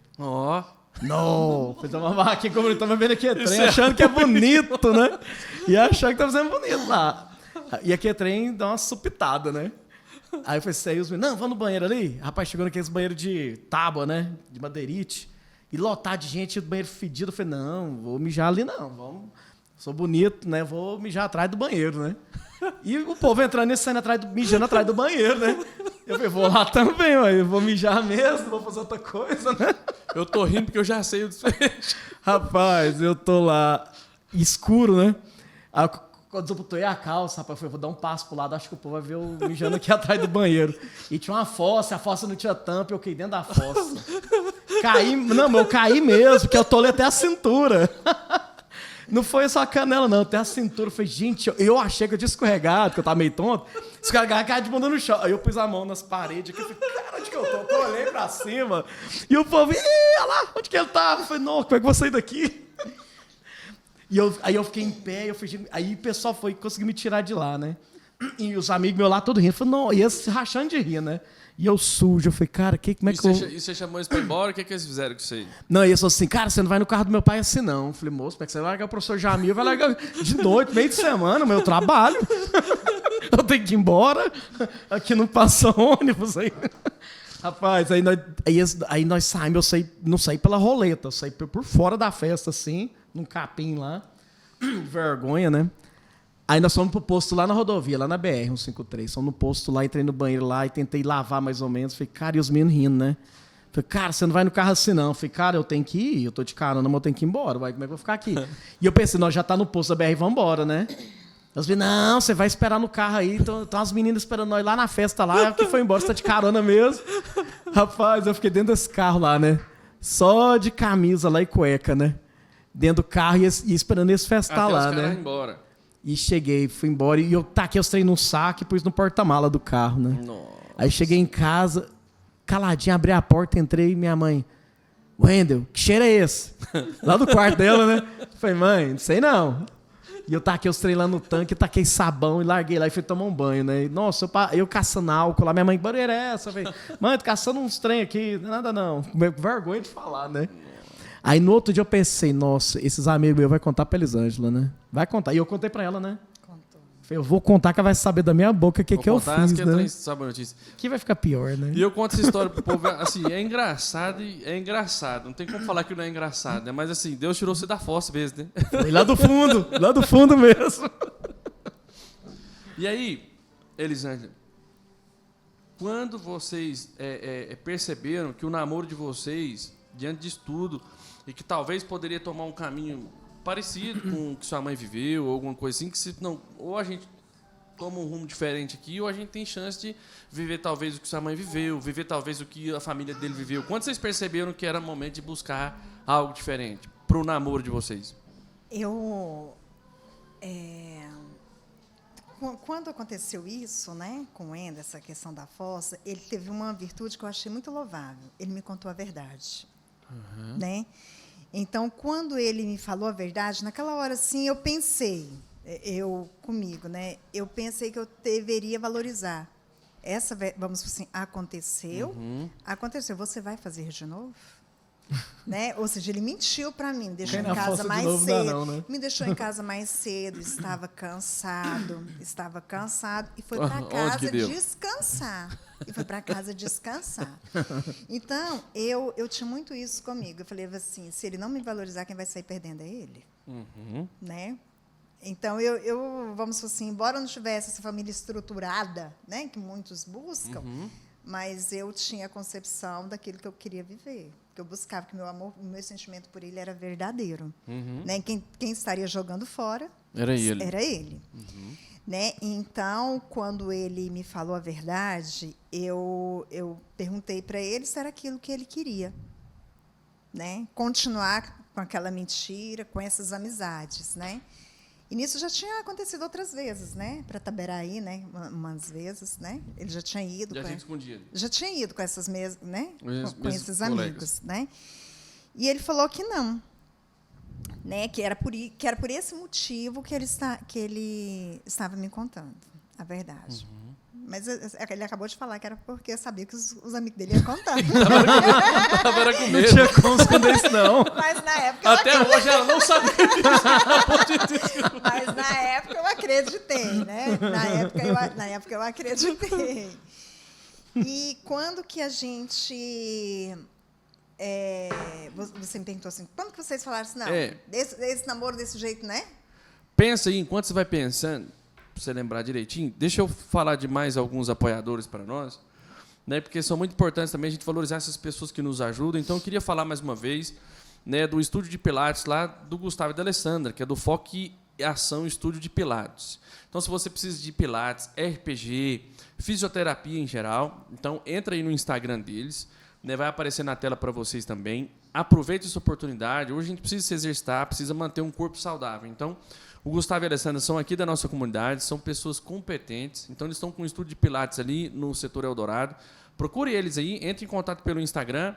Não, fizemos uma vaquinha, como estamos vendo aqui, trem, achando que é bonito, né? E achando que tá fazendo bonito lá. E aqui trem dá uma supitada, né? Aí eu falei assim, os meninos, não, vamos no banheiro ali. Rapaz, chegou naqueles banheiros de tábua, né? De madeirite. E lotar de gente, banheiro fedido. Eu falei, não, vou mijar ali não. Vamos. Sou bonito, né? Vou mijar atrás do banheiro, né? E o povo entrando e saindo mijando atrás do banheiro, né? Eu falei, vou lá também, ó. Eu vou mijar mesmo, vou fazer outra coisa, né? Eu tô rindo porque eu já sei o desfecho. Rapaz, eu tô lá, escuro, né? Aí, quando eu botei a calça, rapaz, eu falei, vou dar um passo pro lado, acho que o povo vai ver eu mijando aqui atrás do banheiro. E tinha uma fossa, a fossa não tinha tampa, eu caí dentro da fossa. Eu caí mesmo, porque eu tolei até a cintura. Não foi só a canela, não, até a cintura. Eu falei, gente, eu achei que eu tinha escorregado, porque eu tava meio tonto. Escorregado, caí de bunda no chão. Aí eu pus a mão nas paredes aqui, eu falei, cara, onde que eu tô? Eu olhei pra cima, e o povo, olha lá, onde que ele tava? Eu falei, não, como é que eu vou sair daqui? Aí eu fiquei em pé, aí o pessoal conseguiu me tirar de lá, né? E os amigos meus lá todos rindo. Eu falei, não, e eles se rachando de rir, né? E eu sujo, eu falei, cara, como é que eu... E você chamou eles pra ir embora? O que eles fizeram com você? Não, e eles falaram assim, cara, você não vai no carro do meu pai assim, não. Eu falei, moço, como é que você vai largar o professor Jamil? Vai largar de noite, meio de semana, meu trabalho. Eu tenho que ir embora. Aqui não passa ônibus aí. Rapaz, aí nós saímos, não saí pela roleta, eu saí por fora da festa, assim, num capim lá. Vergonha, né? Aí nós fomos pro posto lá na rodovia, lá na BR-153. Fomos no posto lá, entrei no banheiro lá e tentei lavar mais ou menos. Falei, cara, e os meninos rindo, né? Falei, cara, você não vai no carro assim não. Falei, cara, eu tenho que ir, eu tô de carona, mas eu tenho que ir embora. Como é que eu vou ficar aqui? E eu pensei, nós já tá no posto da BR, vamos embora, né? Eles falaram, não, você vai esperar no carro aí. Então as meninas esperando nós lá na festa lá, que foi embora, você tá de carona mesmo. Rapaz, eu fiquei dentro desse carro lá, né? Só de camisa lá e cueca, né? Dentro do carro e esperando eles festar Até lá, os caras né? ir embora. E cheguei, fui embora e eu taquei os trem num saco e pus no porta-mala do carro, né? Nossa. Aí cheguei em casa, caladinho, abri a porta, entrei e minha mãe... Wendel, que cheiro é esse? Lá do quarto dela, né? Falei, mãe, não sei não. E eu taquei os trem lá no tanque, taquei sabão e larguei lá e fui tomar um banho, né? E, nossa, eu caçando álcool lá, minha mãe, que barulho é essa? Eu falei, mãe, tô caçando uns trem aqui, não é nada não. Vergonha de falar, né? Aí no outro dia eu pensei, nossa, esses amigos meus vão contar pra Elisângela, né? Vai contar. E eu contei pra ela, né? Contou. Falei, eu vou contar que ela vai saber da minha boca o que eu fiz, né? Sabe a notícia. Que vai ficar pior, né? E eu conto essa história pro povo, assim, é engraçado e é engraçado. Não tem como falar que não é engraçado, né? Mas assim, Deus tirou você da fossa mesmo, né? Foi lá do fundo mesmo. E aí, Elisângela, quando vocês perceberam que o namoro de vocês, diante disso tudo, e que talvez poderia tomar um caminho parecido com o que sua mãe viveu, ou alguma coisa assim, que se não, ou a gente toma um rumo diferente aqui, ou a gente tem chance de viver talvez o que sua mãe viveu, viver talvez o que a família dele viveu. Quando vocês perceberam que era momento de buscar algo diferente para o namoro de vocês? Quando aconteceu isso, né, com o Wendel, essa questão da fossa, ele teve uma virtude que eu achei muito louvável. Ele me contou a verdade. Né? Então, quando ele me falou a verdade, naquela hora, assim, eu pensei, comigo, né? Eu pensei que eu deveria valorizar. Vamos dizer assim, aconteceu, você vai fazer de novo? Né? Ou seja, ele mentiu para mim, me deixou em casa mais cedo. Não, né? Me deixou em casa mais cedo, estava cansado e foi para casa descansar. Então, eu tinha muito isso comigo. Eu falei assim, se ele não me valorizar, quem vai sair perdendo é ele. Né? Então, vamos dizer assim, embora eu não tivesse essa família estruturada, né, que muitos buscam, mas eu tinha a concepção daquilo que eu queria viver. Que eu buscava, que o meu sentimento por ele era verdadeiro. Né? Quem estaria jogando fora era ele. Né? Então, quando ele me falou a verdade, eu perguntei para ele se era aquilo que ele queria. Né? Continuar com aquela mentira, com essas amizades. Né? E nisso já tinha acontecido outras vezes, né? Para Itaberaí, né? Umas vezes, né? Ele já tinha ido. Já tinha ido com essas mesas, né? Com esses amigos, né? E ele falou que não, né? Que era por esse motivo que ele estava me contando a verdade. Mas ele acabou de falar que era porque sabia que os amigos dele iam contar. Tava com medo. Não tinha como esconder isso, não. Mas na época até hoje ela não sabia disso. Mas na época eu acreditei, né? Na época eu acreditei. E quando que a gente... você me perguntou assim, quando que vocês falaram assim, não, desse namoro desse jeito, né? Pensa aí, enquanto você vai pensando, para você lembrar direitinho, deixa eu falar de mais alguns apoiadores para nós, né, porque são muito importantes também a gente valorizar essas pessoas que nos ajudam. Então, eu queria falar mais uma vez, né, do estúdio de Pilates lá do Gustavo e da Alessandra, que é do Foco e Ação Estúdio de Pilates. Então, se você precisa de Pilates, RPG, fisioterapia em geral, então entra aí no Instagram deles, né, vai aparecer na tela para vocês também. Aproveite essa oportunidade. Hoje a gente precisa se exercitar, precisa manter um corpo saudável. Então, o Gustavo e a Alessandra são aqui da nossa comunidade, são pessoas competentes. Então, eles estão com um estúdio de Pilates ali no setor Eldorado. Procure eles aí, entre em contato pelo Instagram,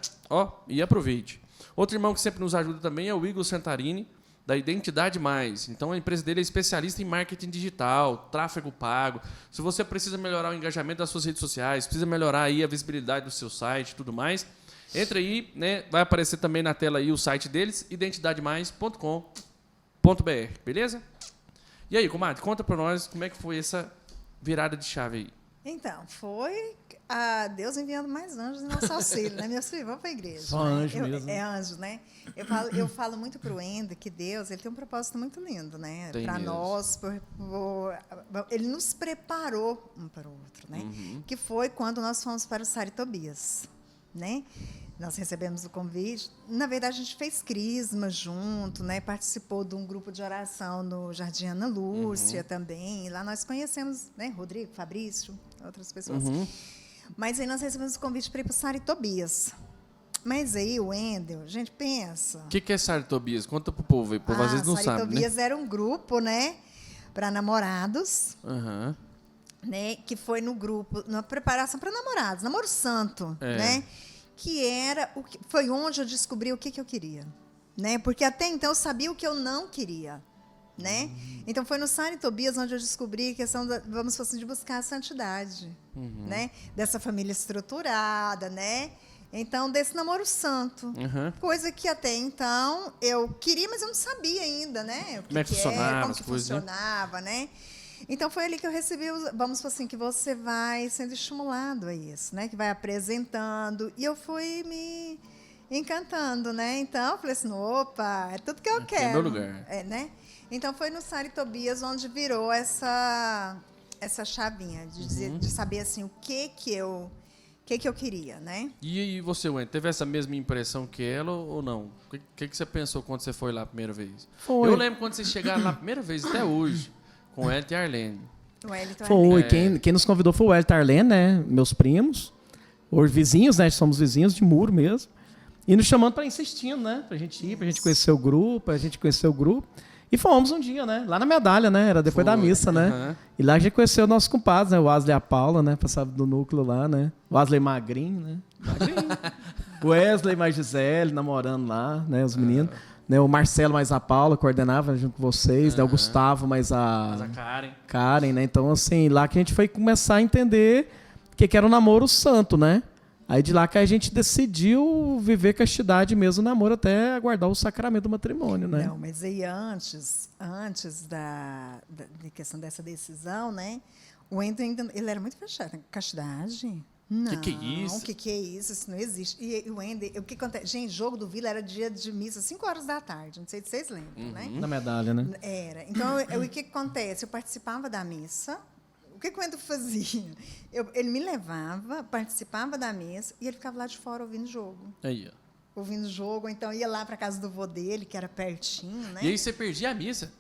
e aproveite. Outro irmão que sempre nos ajuda também é o Igor Santarini, da Identidade Mais. Então, a empresa dele é especialista em marketing digital, tráfego pago. Se você precisa melhorar o engajamento das suas redes sociais, precisa melhorar aí a visibilidade do seu site e tudo mais, entra aí, né? Vai aparecer também na tela aí o site deles, identidademais.com.br, beleza? E aí, comadre, conta para nós como é que foi essa virada de chave aí. Então, foi Deus enviando mais anjos em nosso auxílio, né? Meus filhos, vamos para a igreja. Só anjo mesmo. É anjo, né? Eu falo muito para o Wender que Deus ele tem um propósito muito lindo, né? Para nós, ele nos preparou um para o outro, né? Que foi quando nós fomos para o Sara e Tobias, né? Nós recebemos o convite. Na verdade, a gente fez crisma junto, né? Participou de um grupo de oração no Jardim Ana Lúcia também. E lá nós conhecemos, né? Rodrigo, Fabrício, outras pessoas. Mas aí nós recebemos o convite para ir para o Sara e Tobias. Mas aí o Wendel, gente, pensa. O que é Sara e Tobias? Conta pro povo aí, o povo às vezes não sabe, Sara e Tobias era um grupo, né? Para namorados. Né, que foi no grupo, na preparação para namorados, namoro santo, né? Que era foi onde eu descobri o que eu queria, né? Porque até então eu sabia o que eu não queria, né? Então foi no Sara e Tobias onde eu descobri a questão vamos assim, de buscar a santidade, né? Dessa família estruturada, né? Então desse namoro santo, coisa que até então eu queria, mas eu não sabia ainda, né? Como é que funcionava, como que funcionava, né? Então foi ali que eu recebi, vamos falar assim, que você vai sendo estimulado a isso, né? Que vai apresentando. E eu fui me encantando, né? Então eu falei assim, opa, é tudo que eu quero. É meu lugar. Né? Então foi no Sara e Tobias onde virou essa chavinha de saber assim o que eu queria, né? E você, Wendel, teve essa mesma impressão que ela ou não? O que você pensou quando você foi lá a primeira vez? Foi. Eu lembro quando vocês chegaram lá a primeira vez, até hoje. Com o Wellington e a Arlene. Foi. Quem nos convidou foi o Wellington e a Arlene, né? Meus primos. Os vizinhos, né? Somos vizinhos de muro mesmo. E nos chamando para insistindo, né? Pra gente ir, pra gente conhecer o grupo, E fomos um dia, né? Lá na Medalha, né? Era depois da missa, né? E lá a gente conheceu o nosso compadre, né? O Wesley e a Paula, né? Passava do núcleo lá, né? O Wesley magrinho, né? O Wesley mais Gisele, namorando lá, né? Os meninos. Né, o Marcelo mais a Paula coordenava junto com vocês, né, o Gustavo mais a Karen, né? Então, assim, lá que a gente foi começar a entender que era um namoro santo, né? Aí de lá que a gente decidiu viver castidade mesmo, namoro, até aguardar o sacramento do matrimônio, né? Não, mas aí antes da questão dessa decisão, né? O Wendel ainda, ele era muito fechado. Castidade? Não. Que é isso? O que é isso? Isso não existe. E o Wendel, o que acontece? Gente, jogo do Vila era dia de missa, 5 horas da tarde. Não sei se vocês lembram, né? Na Medalha, né? Era. Então, o que acontece? Eu participava da missa. O que o Wendel fazia? Ele me levava, participava da missa e ele ficava lá de fora ouvindo jogo. Aí, ó. Ouvindo jogo, então ia lá para casa do vô dele, que era pertinho, né? E aí você perdia a missa?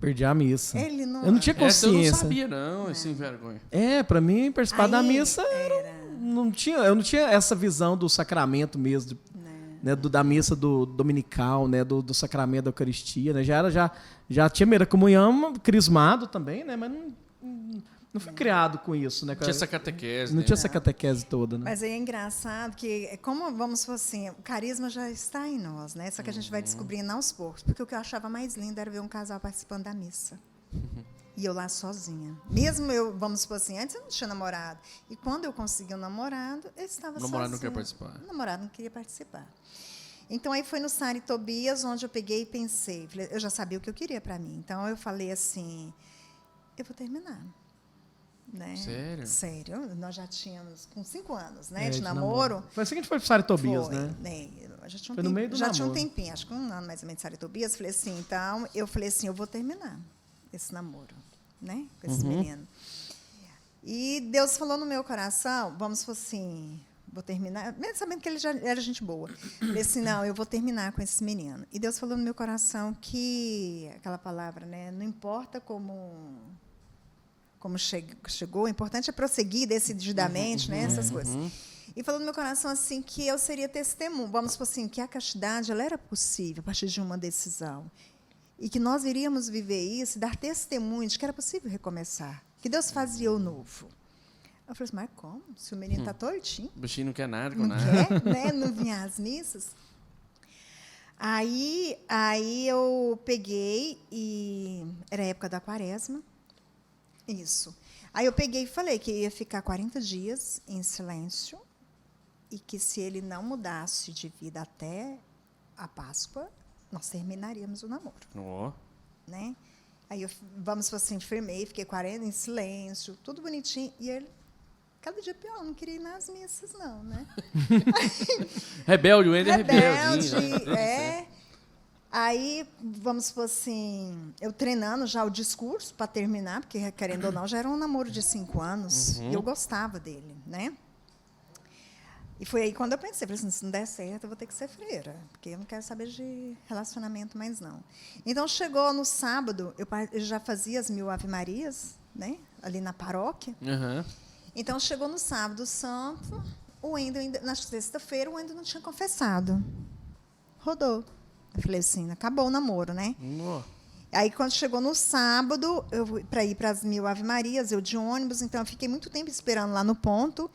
Perdi a missa. Ele não... Eu não tinha consciência. Essa eu não sabia, não, sem vergonha. Pra mim, participar da missa era... eu não tinha essa visão do sacramento mesmo, né, da missa do dominical, né, do sacramento da Eucaristia, né, já tinha meio da comunhão, crismado também, né, mas não fui criado com isso, né? Não tinha essa catequese, Não né? tinha essa catequese toda, né? Mas aí é engraçado que, como vamos falar assim, o carisma já está em nós, né? Só que a gente vai descobrindo aos poucos. Porque o que eu achava mais lindo era ver um casal participando da missa. E eu lá sozinha. Mesmo eu, vamos supor assim, antes eu não tinha namorado. E quando eu consegui um namorado, eu estava sozinha. O namorado não quer participar. O namorado não queria participar. Então, aí foi no Sara e Tobias, onde eu peguei e pensei. Eu já sabia o que eu queria para mim. Então, eu falei assim, eu vou terminar. Né? Sério? Sério. Nós já tínhamos, com 5 anos, né, de namoro. Foi assim que a gente foi para Sara e Tobias, né? Já no meio do já namoro. tinha um tempinho, acho que 1 ano mais ou menos de Sara e Tobias. Falei assim, então, eu vou terminar esse namoro, né, com esse menino. E Deus falou no meu coração, vamos falar assim, vou terminar, mesmo sabendo que ele já era gente boa. Falei assim, não, eu vou terminar com esse menino. E Deus falou no meu coração que, aquela palavra, né, não importa como chegou, o importante é prosseguir decididamente, né, essas coisas. E falou no meu coração assim que eu seria testemunho, vamos supor assim, que a castidade ela era possível a partir de uma decisão. E que nós iríamos viver isso, dar testemunho de que era possível recomeçar, que Deus fazia o novo. Eu falei assim, mas como? Se o menino está tortinho. O bichinho não quer nada com Não nada. quer, né? Não vinha às missas. Aí eu peguei e era a época da quaresma. Isso. Aí eu peguei e falei que ia ficar 40 dias em silêncio e que se ele não mudasse de vida até a Páscoa, nós terminaríamos o namoro. Oh. cada dia pior, não queria ir nas missas, não, né? Rebelde, o Wender é Rebelde, rebeldinho. Aí, vamos supor assim, eu treinando já o discurso para terminar, porque, querendo ou não, já era um namoro de 5 anos, e eu gostava dele, né? E foi aí quando eu pensei, falei assim, se não der certo, eu vou ter que ser freira, porque eu não quero saber de relacionamento mais, não. Então, chegou no sábado, eu já fazia as 1000 Ave-Marias, né, ali na paróquia. Uhum. Então, chegou no sábado santo, o Wendel, na sexta-feira, o Wendel não tinha confessado. Rodou. Eu falei assim, acabou o namoro, né? Aí, quando chegou no sábado, para ir para as 1000 Ave-Marias, eu de ônibus, então eu fiquei muito tempo esperando lá no ponto,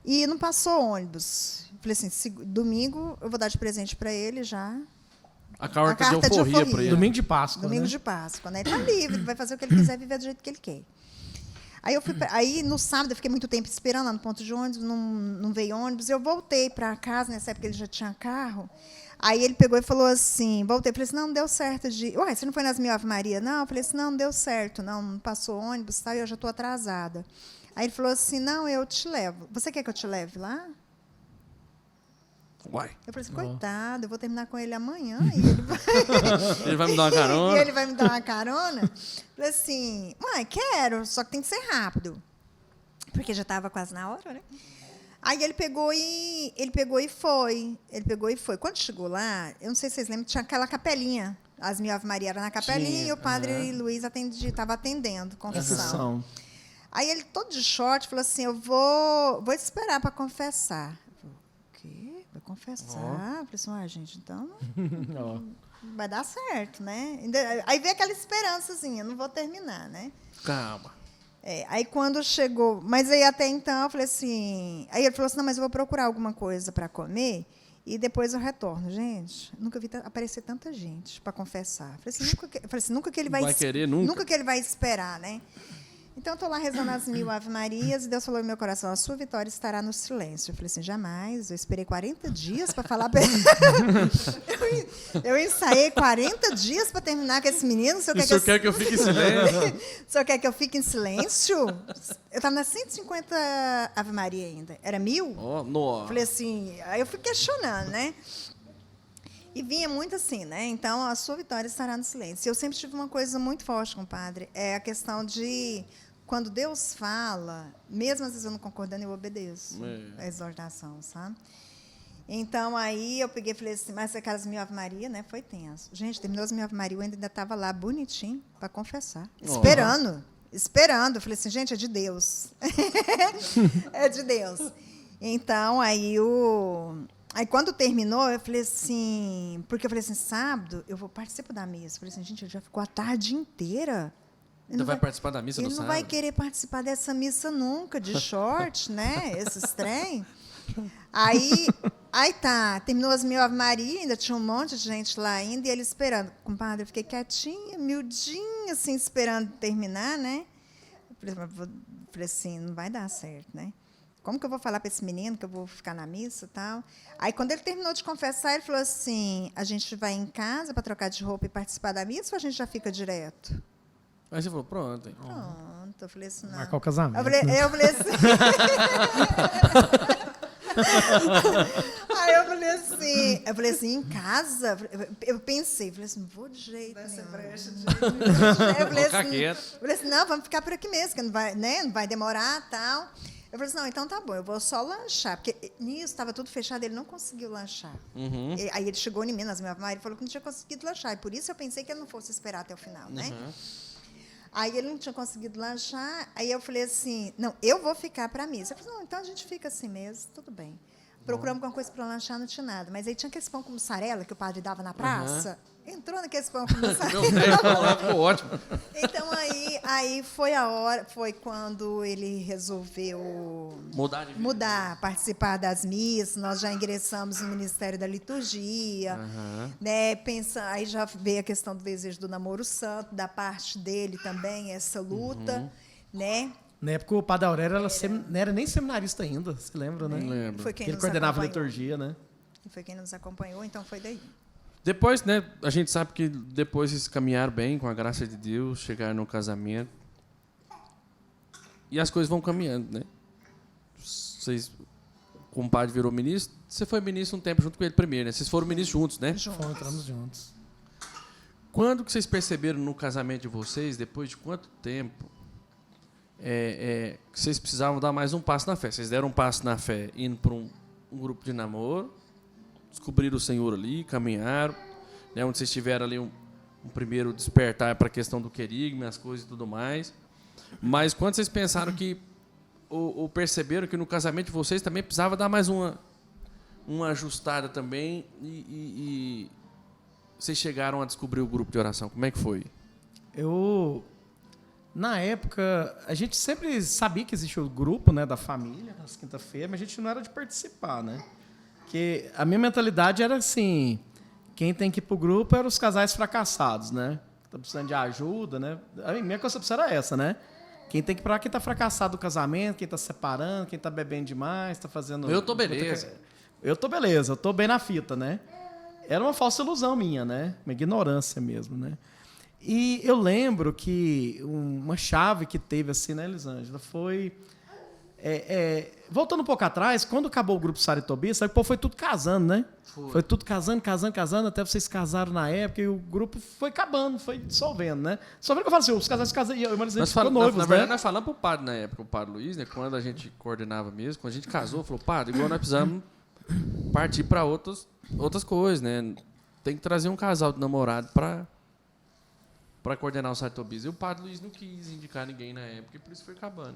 e não passou ônibus. Falei assim, domingo eu vou dar de presente para ele já. A carta de euforia para ele. Domingo de Páscoa, Domingo né? de Páscoa, né? Ele está livre, vai fazer o que ele quiser, viver do jeito que ele quer. Aí, no sábado, eu fiquei muito tempo esperando lá no ponto de ônibus, não veio ônibus. Eu voltei para casa, nessa época ele já tinha carro. Aí ele pegou e falou assim, voltei, falei assim, não deu certo de... Ué, você não foi nas 1000 Ave-Maria? Não, eu falei assim, não deu certo, não passou ônibus, tá, eu já estou atrasada. Aí ele falou assim, não, eu te levo. Você quer que eu te leve lá? Uai. Eu falei assim, coitado, eu vou terminar com ele amanhã e ele vai... Ele vai me dar uma carona? E ele vai me dar uma carona? Falei assim, mãe, quero, só que tem que ser rápido. Porque já estava quase na hora, né? Aí ele pegou e foi. Quando chegou lá, eu não sei se vocês lembram, tinha aquela capelinha. As 1000 Ave-Maria era na capelinha e o padre Luiz estava atendendo, confissão. Aí ele, todo de short, falou assim, eu vou esperar para confessar. Eu falei, o quê? Vai confessar? Eu falei assim, gente, então vai dar certo, né? Aí veio aquela esperançazinha, não vou terminar, né? Calma. Aí quando chegou, mas aí até então eu falei assim, aí ele falou assim, não, mas eu vou procurar alguma coisa para comer e depois eu retorno. Gente, nunca vi aparecer tanta gente para confessar. Eu falei assim, nunca que ele vai querer, nunca. Nunca que ele vai esperar, né? Então, eu estou lá rezando as 1000 Ave-Marias e Deus falou no meu coração, a sua vitória estará no silêncio. Eu falei assim, jamais, eu esperei 40 dias para falar para ele. Eu ensaiei 40 dias para terminar com esse menino. O senhor quer que eu fique em silêncio? O senhor quer que eu fique em silêncio? Eu estava nas 150 Ave-Maria ainda. Era 1000? Falei assim, aí eu fui questionando, né? E vinha muito assim, né? Então, a sua vitória estará no silêncio. Eu sempre tive uma coisa muito forte com o padre, é a questão de... Quando Deus fala, mesmo às vezes eu não concordando, eu obedeço a exortação, sabe? Então, aí eu peguei e falei assim, mas aquelas 1000 Ave-Maria, né? Foi tenso. Gente, terminou as 1000 Ave-Maria, eu ainda estava lá bonitinho para confessar. Esperando. Eu falei assim, gente, é de Deus. É de Deus. Então, aí quando terminou, eu falei assim, porque eu falei assim, sábado eu vou participar da missa. Eu falei assim, gente, ele já ficou a tarde inteira. Ele vai participar da missa do sábado? Ele não vai querer participar dessa missa nunca, de short, né? Esses trem. Aí tá, terminou as 1000 Ave-Maria, ainda tinha um monte de gente lá ainda, e ele esperando. Compadre, eu fiquei quietinha, miudinha, assim, esperando terminar, né? Eu falei assim, não vai dar certo, né? Como que eu vou falar para esse menino que eu vou ficar na missa e tal? Aí, quando ele terminou de confessar, ele falou assim, a gente vai em casa para trocar de roupa e participar da missa ou a gente já fica direto? Aí você falou, pronto. Hein? Pronto, eu falei assim, não. Marcar o casamento. Eu falei assim... Aí eu falei assim, em casa? Eu pensei, falei assim, não vou de jeito nenhum. Eu falei assim, não, vamos ficar por aqui mesmo, que não vai, né, não vai demorar e tal. Eu falei assim, não, então tá bom, eu vou só lanchar, porque nisso estava tudo fechado, ele não conseguiu lanchar. Aí ele chegou em mim, nas minhas mães, e falou que não tinha conseguido lanchar, e por isso eu pensei que ele não fosse esperar até o final, né? Aí ele não tinha conseguido lanchar, aí eu falei assim, não, eu vou ficar para a missa. Eu falei, não, então a gente fica assim mesmo, tudo bem. Procuramos alguma coisa para lanchar, não tinha nada. Mas aí tinha aquele pão com mussarela que o padre dava na praça. Entrou naquele pão com mussarela. Ficou ótimo. Então, aí foi a hora, foi quando ele resolveu mudar, participar das missas. Nós já ingressamos no Ministério da Liturgia. Né, aí já veio a questão do desejo do namoro santo, da parte dele também, essa luta. Né? Na época, o Padre Aurélio não era nem seminarista ainda, você lembra, né? Não lembro. Foi quem ele nos coordenava a acompanhou. liturgia, né? Foi quem nos acompanhou, então foi daí. Depois, né, a gente sabe que depois eles caminharam bem, com a graça de Deus, chegaram no casamento. E as coisas vão caminhando, né? vocês, o compadre virou ministro, você foi ministro um tempo junto com ele primeiro, né? Vocês foram ministros juntos, né? Entramos juntos. Quando que vocês perceberam no casamento de vocês, depois de quanto tempo, que vocês precisavam dar mais um passo na fé? Vocês deram um passo na fé indo para um grupo de namoro, descobriram o Senhor ali, caminharam, né, onde vocês tiveram ali um primeiro despertar para a questão do querigma, as coisas e tudo mais. Mas quando vocês pensaram que, ou perceberam que no casamento de vocês também precisava dar mais uma ajustada também e vocês chegaram a descobrir o grupo de oração? Como é que foi? Na época, a gente sempre sabia que existia o grupo, né, da família, nas quinta-feiras, mas a gente não era de participar, né? Porque a minha mentalidade era assim, quem tem que ir pro grupo eram os casais fracassados, né? Tá precisando de ajuda, né? A minha concepção era essa, né? Quem tem que ir pra lá, quem tá fracassado do casamento, quem tá se separando, quem tá bebendo demais, tá fazendo... Eu tô beleza. Eu tô beleza, eu tô bem na fita, né? Era uma falsa ilusão minha, né? Uma ignorância mesmo, né? E eu lembro que uma chave que teve, assim, né, Elisângela, foi... voltando um pouco atrás, quando acabou o grupo Sara e Tobias, sabe, pô, foi tudo casando, né? Foi tudo casando, até vocês casaram na época e o grupo foi acabando, foi dissolvendo, né? Só que eu falo assim, os casais se casam e eu e a gente ficou noivos, na verdade, nós falamos pro padre na época, o padre Luiz, né? Quando a gente coordenava mesmo, quando a gente casou, falou, padre, igual nós precisamos partir para outras coisas, né? Tem que trazer um casal de namorado para coordenar o Sara e Tobias. E o padre Luiz não quis indicar ninguém na época, e por isso foi acabando.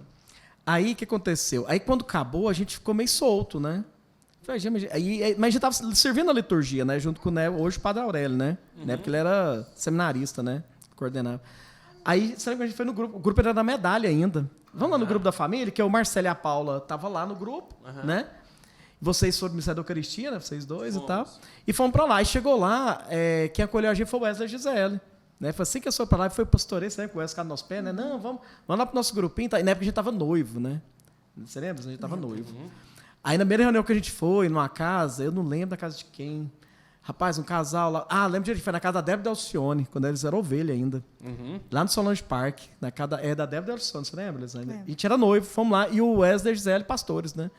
Aí, o que aconteceu? Aí, quando acabou, a gente ficou meio solto, né? Mas a gente estava servindo a liturgia, né? Junto com hoje o Padre Aurélio, né? Né? Porque ele era seminarista, né? Coordenava. Aí, sabe que a gente foi no grupo? O grupo era da medalha ainda. Vamos lá no grupo da família, que o Marcelo e a Paula estavam lá no grupo, né? Vocês foram do Ministério da Eucaristia, né? Vocês dois e tal. E fomos para lá. E chegou lá, quem acolheu a gente foi o Wesley Gisele. Né? Foi assim que eu fui para lá, foi pastoreio, você lembra? Com o Wesley no nosso pé, né? Não, vamos lá pro nosso grupinho. Tá? E na época a gente estava noivo, né? Você lembra? A gente estava noivo. Aí na primeira reunião que a gente foi, numa casa, eu não lembro da casa de quem. Rapaz, um casal lá. Ah, lembro que a gente foi na casa da Débora Alcione, quando eles eram ovelha ainda. Lá no Solange Park. Na casa da Débora Alcione, você lembra, Elisângela? E a gente era noivo, fomos lá. E o Wesley e Gisele, pastores, né?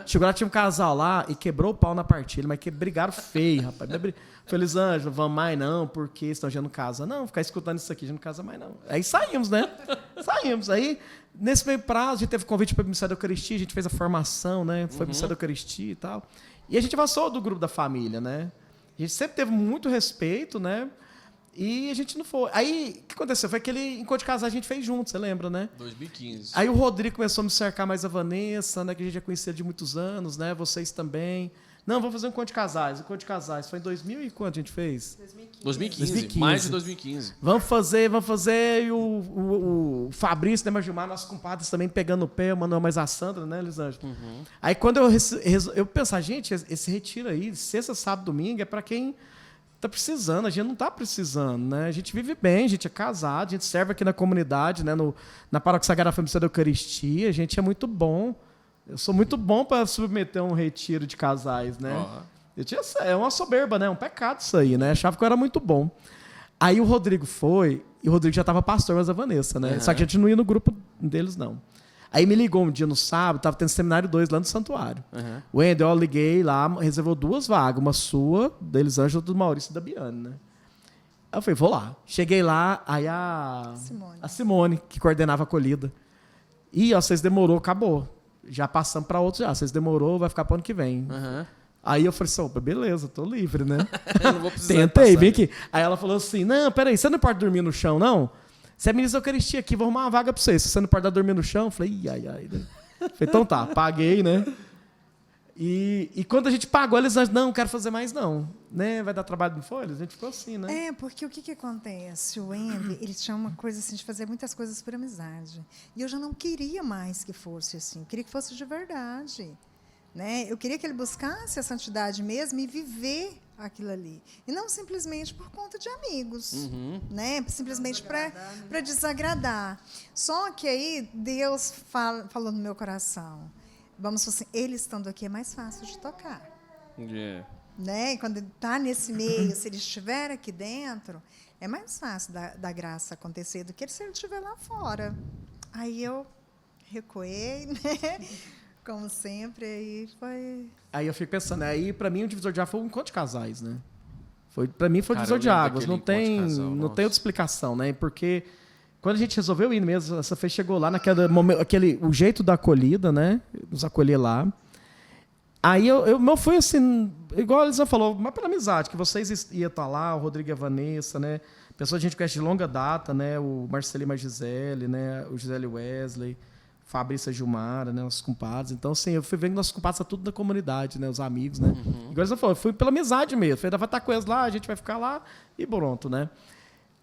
Chegou lá, tinha um casal lá e quebrou o pau na partilha, mas que brigaram feio, rapaz. Falei, Elisângela, vamos mais não, porque senão já não casa. Não, ficar escutando isso aqui, já não casa mais não. Aí saímos, né? Saímos. Aí, nesse meio prazo, a gente teve convite para o Ministério da Eucaristia, a gente fez a formação, né? Foi Ministério da Eucaristia e tal. E a gente avançou do grupo da família, né? A gente sempre teve muito respeito, né? E a gente não foi. Aí, o que aconteceu? Foi aquele encontro de casais a gente fez junto, você lembra, né? 2015. Aí o Rodrigo começou a me cercar mais a Vanessa, né? Que a gente já conhecia de muitos anos, né? Vocês também. Não, vamos fazer um encontro de casais. Um encontro de casais. Foi em 2000 e quanto a gente fez? 2015. Mais de 2015. Vamos fazer. E o Fabrício, né, meu Gilmar, nossos compadres também pegando no pé, o Manuel mais a Sandra, né, Elisângela? Aí quando eu pensar, gente, esse retiro aí, sexta, sábado, domingo, é para quem tá precisando. A gente não tá precisando, né? A gente vive bem, a gente é casado, a gente serve aqui na comunidade, né, na Paróquia Sagrada Família da Eucaristia, a gente é muito bom. Eu sou muito bom para submeter um retiro de casais, né? É uma soberba, né? Um pecado isso aí, né? Achava que eu era muito bom. Aí o Rodrigo foi, e o Rodrigo já estava pastor, mas a Vanessa, né? Só que a gente não ia no grupo deles, não. Aí me ligou um dia no sábado, estava tendo seminário 2 lá no santuário. O Wendel, eu liguei lá, reservou 2 vagas, uma sua, da Elisângela, do Maurício e da Biane, né? Aí eu falei, vou lá. Cheguei lá, aí a Simone, que coordenava a acolhida. E, ó, vocês demorou, acabou. Já passamos para outros já. Vocês demorou, vai ficar para o ano que vem. Aí eu falei assim, opa, beleza, tô livre, né? Eu não vou precisar Tentei, vem aqui. Aí ela falou assim, não, peraí, você não pode dormir no chão, não? Você é ministro da Eucaristia aqui, vou arrumar uma vaga para você. Se você não pode dormir no chão, eu falei, ai. Falei, então tá, paguei, né? E quando a gente pagou, eles não quero fazer mais não. Né? Vai dar trabalho, não foi? A gente ficou assim, né? Porque o que acontece? O Andy, ele tinha uma coisa assim de fazer muitas coisas por amizade. E eu já não queria mais que fosse assim. Eu queria que fosse de verdade. Né? Eu queria que ele buscasse a santidade mesmo e viver aquilo ali. E não simplesmente por conta de amigos. Né? Simplesmente para desagradar. Só que aí Deus falou no meu coração. Vamos assim, ele estando aqui é mais fácil de tocar. Né? Quando ele está nesse meio, se ele estiver aqui dentro, é mais fácil da graça acontecer do que se ele estiver lá fora. Aí eu recuei, né? Como sempre, aí foi... Aí eu fico pensando, aí pra mim o divisor de águas foi um encontro de casais, né? Pra mim foi o Cara, divisor eu de lembro águas, daquele não tem, encontro de casal, não nossa. tem outra explicação, né? Porque quando a gente resolveu ir mesmo, essa festa chegou lá naquele momento, o jeito da acolhida, né? Nos acolher lá. Aí eu fui assim, igual a Elisa falou, mas pela amizade, que vocês iam estar lá, o Rodrigo e a Vanessa, né? Pessoas que a gente conhece de longa data, né? O Marcelino e a Gisele, né? O Gisele Wesley, Fabrícia Gilmara, né? Nossos compadres. Então, assim, eu fui vendo nossos compadres, tá tudo da comunidade, né? Os amigos, né? Igual você falou, eu fui pela amizade mesmo. Falei, vai estar com eles lá, a gente vai ficar lá e pronto, né?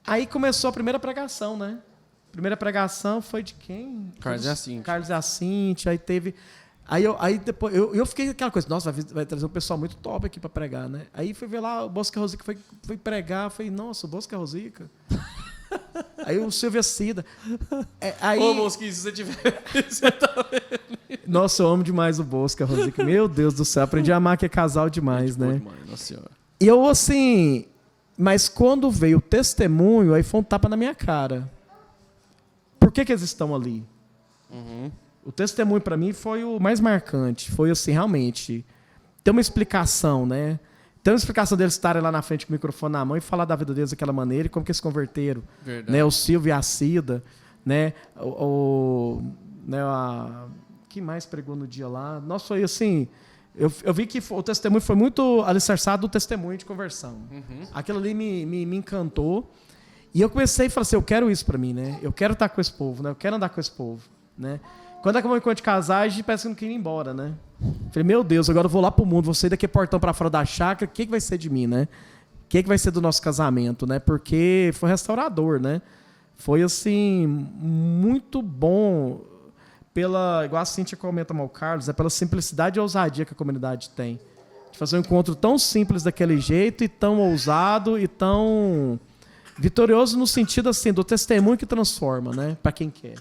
Aí começou a primeira pregação, né? A primeira pregação foi de quem? Carlos Jacinto. Carlos Jacinto, aí teve... Aí depois eu fiquei aquela coisa, nossa, vai trazer um pessoal muito top aqui para pregar, né? Aí fui ver lá, o Bosca Rosica foi pregar, falei, nossa, o Bosca Rosica. Aí o Silvio Cida. Aí, Ô, Mosquinho, se você tiver... você tá vendo? nossa, eu amo demais o Bosca Rosica. Meu Deus do céu, aprendi a amar que é casal demais, Boa né? demais, nossa senhora. E eu, assim... Mas quando veio o testemunho, aí foi um tapa na minha cara. Por que eles estão ali? O testemunho para mim foi o mais marcante. Foi assim, realmente, tem uma explicação, né? Tem uma explicação deles estarem lá na frente com o microfone na mão e falar da vida deles daquela maneira e como que eles se converteram. Verdade. Né? O Silvio e a Cida, né? Quem mais pregou no dia lá? Nossa, foi assim... Eu vi que o testemunho foi muito alicerçado do testemunho de conversão. Aquilo ali me encantou. E eu comecei a falar assim, eu quero isso para mim, né? Eu quero estar com esse povo, né? Eu quero andar com esse povo, né? Quando acabou o encontro de casais, parece que não queria ir embora, né? Falei, meu Deus, agora eu vou lá pro mundo, vou sair daqui portão para fora da chácara, o que vai ser de mim, né? O que vai ser do nosso casamento, né? Porque foi restaurador, né? Foi, assim, muito bom igual a Cíntia comenta mal o Carlos, pela simplicidade e ousadia que a comunidade tem. De fazer um encontro tão simples daquele jeito e tão ousado e tão vitorioso no sentido, assim, do testemunho que transforma, né? Para quem quer.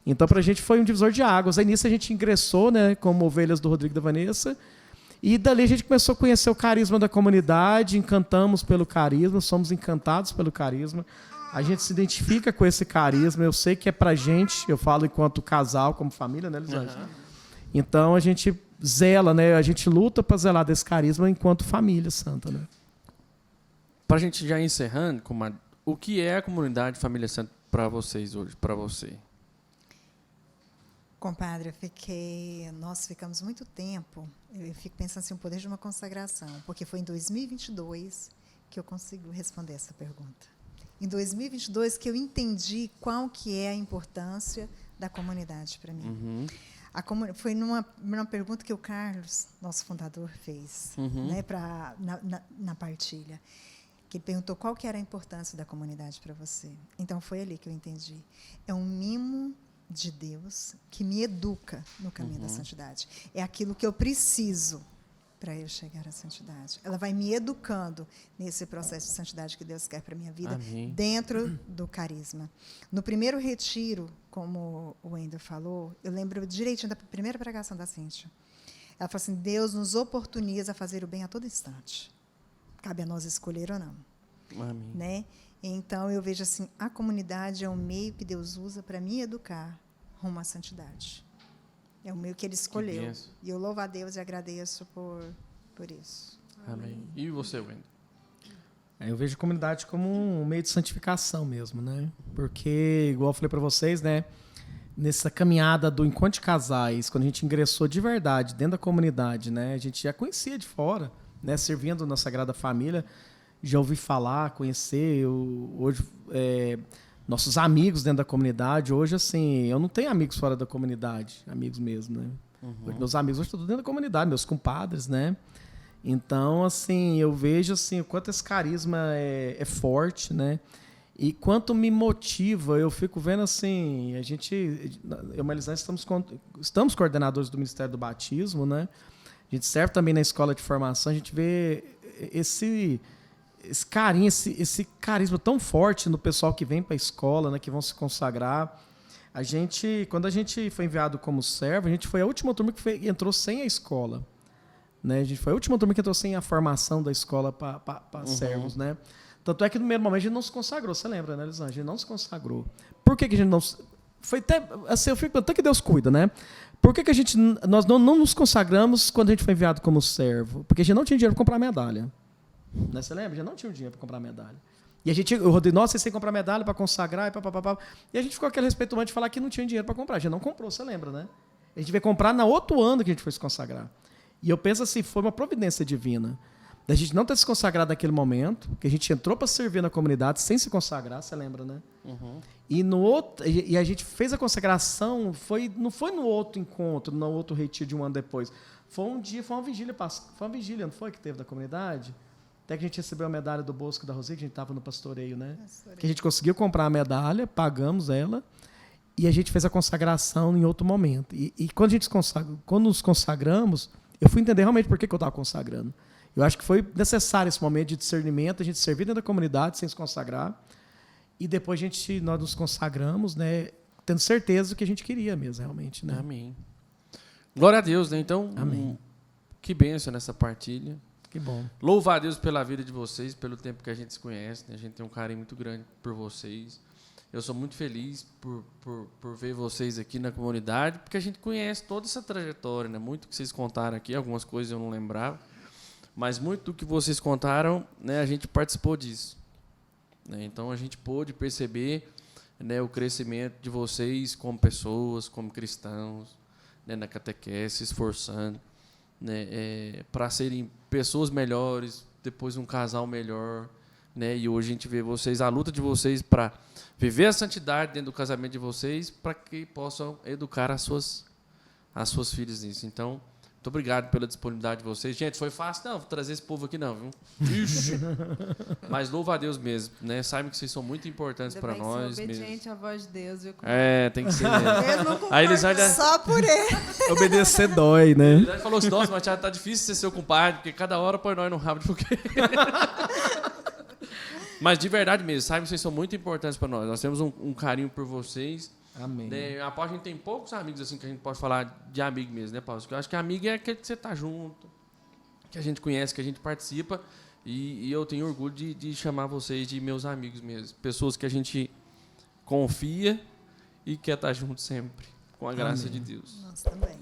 Então, para a gente foi um divisor de águas. Aí nisso a gente ingressou, né, como ovelhas do Rodrigo e da Vanessa. E dali a gente começou a conhecer o carisma da comunidade, encantamos pelo carisma, somos encantados pelo carisma. A gente se identifica com esse carisma. Eu sei que é pra gente, eu falo enquanto casal, como família, né, Elisângela? Então a gente zela, né? A gente luta para zelar desse carisma enquanto família santa, né? Pra gente já encerrando, comadre, o que é a comunidade Família Santa para vocês hoje, para você? Compadre, nós ficamos muito tempo, eu fico pensando assim, o poder de uma consagração, porque foi em 2022 que eu consigo responder essa pergunta. Em 2022 que eu entendi qual que é a importância da comunidade para mim. Foi numa pergunta que o Carlos, nosso fundador, fez, né, na partilha, que ele perguntou qual que era a importância da comunidade para você. Então, foi ali que eu entendi. É um mimo de Deus que me educa no caminho da santidade. É aquilo que eu preciso para eu chegar à santidade. Ela vai me educando nesse processo de santidade que Deus quer para a minha vida, dentro do carisma. No primeiro retiro, como o Wendel falou, eu lembro direitinho da primeira pregação da Cíntia. Ela falou assim, Deus nos oportuniza a fazer o bem a todo instante. Cabe a nós escolher ou não. Amém. Né? Então, eu vejo assim, a comunidade é um meio que Deus usa para me educar rumo à santidade. É o meio que Ele escolheu. E eu louvo a Deus e agradeço por isso. Amém. E você, Wendel? Eu vejo a comunidade como um meio de santificação mesmo, né? Porque, igual eu falei para vocês, né? Nessa caminhada do encontro de casais, quando a gente ingressou de verdade dentro da comunidade, né? A gente já conhecia de fora, né? Servindo na Sagrada Família, já ouvi falar, conhecer. Hoje, nossos amigos dentro da comunidade, hoje, assim, eu não tenho amigos fora da comunidade, amigos mesmo, né? Meus amigos hoje estão dentro da comunidade, meus compadres, né? Então, assim, eu vejo assim, o quanto esse carisma é forte, né? E quanto me motiva, eu fico vendo assim, eu e a Elisângela estamos coordenadores do Ministério do Batismo, né? A gente serve também na escola de formação, a gente vê esse carinho, esse carisma tão forte no pessoal que vem para a escola, né, que vão se consagrar. Quando a gente foi enviado como servo, a gente foi a última turma que entrou sem a escola. Né? A gente foi a última turma que entrou sem a formação da escola para servos. Né? Tanto é que no primeiro momento a gente não se consagrou. Você lembra, né, Elisângela? A gente não se consagrou. Por que a gente não... Foi até... Assim, eu fico... Até que Deus cuida, né? Por que nós não nos consagramos quando a gente foi enviado como servo? Porque a gente não tinha dinheiro para comprar medalha. Né? Você lembra? A gente não tinha dinheiro para comprar medalha. E o Rodrigo, nossa, vocês têm que comprar medalha para consagrar, e a gente ficou aquele respeito de falar que não tinha dinheiro para comprar. A gente não comprou, você lembra, né? A gente veio comprar no outro ano que a gente foi se consagrar. E eu penso assim, foi uma providência divina. Da gente não ter se consagrado naquele momento, que a gente entrou para servir na comunidade sem se consagrar, você lembra, né? Uhum. E a gente fez a consagração, não foi no outro encontro, no outro retiro de um ano depois. Foi um dia, foi uma vigília, não foi que teve da comunidade? Até que a gente recebeu a medalha do Bosco da Rosi, que a gente estava no pastoreio, né? Que a gente conseguiu comprar a medalha, pagamos ela, e a gente fez a consagração em outro momento. E quando nos consagramos, eu fui entender realmente por que eu estava consagrando. Eu acho que foi necessário esse momento de discernimento, a gente servir dentro da comunidade sem se consagrar, e depois nós nos consagramos, né, tendo certeza do que a gente queria mesmo, realmente. Né? Amém. Glória a Deus, né? Então, Amém. Que bênção nessa partilha. Que bom. Louva a Deus pela vida de vocês, pelo tempo que a gente se conhece, né? A gente tem um carinho muito grande por vocês. Eu sou muito feliz por ver vocês aqui na comunidade, porque a gente conhece toda essa trajetória, né? Muito que vocês contaram aqui, algumas coisas eu não lembrava. Mas muito do que vocês contaram, né, a gente participou disso. Né? Então, a gente pôde perceber, né, o crescimento de vocês como pessoas, como cristãos, né, na catequese, se esforçando, né, para serem pessoas melhores, depois um casal melhor. Né? E hoje a gente vê vocês, a luta de vocês para viver a santidade dentro do casamento de vocês, para que possam educar as suas filhas nisso. Então, muito obrigado pela disponibilidade de vocês. Gente, foi fácil? Não, vou trazer esse povo aqui não, viu? Ixi. Mas louva a Deus mesmo, né? Saibam que vocês são muito importantes para nós. Obediente à voz de Deus, viu? Tem que ser mesmo. Aí eles Só por ele. Obedecer dói, né? Ele falou assim, nossa, mas tá difícil ser seu compadre, porque cada hora põe nós no rabo de fogueira. Mas de verdade mesmo, saibam que vocês são muito importantes para nós. Nós temos um carinho por vocês. Amém. A Paulo, a gente tem poucos amigos assim que a gente pode falar de amigo mesmo, né, Paulo? Porque eu acho que amigo é aquele que você tá junto, que a gente conhece, que a gente participa, e eu tenho orgulho de chamar vocês de meus amigos mesmo. Pessoas que a gente confia e quer estar junto sempre, com a graça de Deus. Nós também.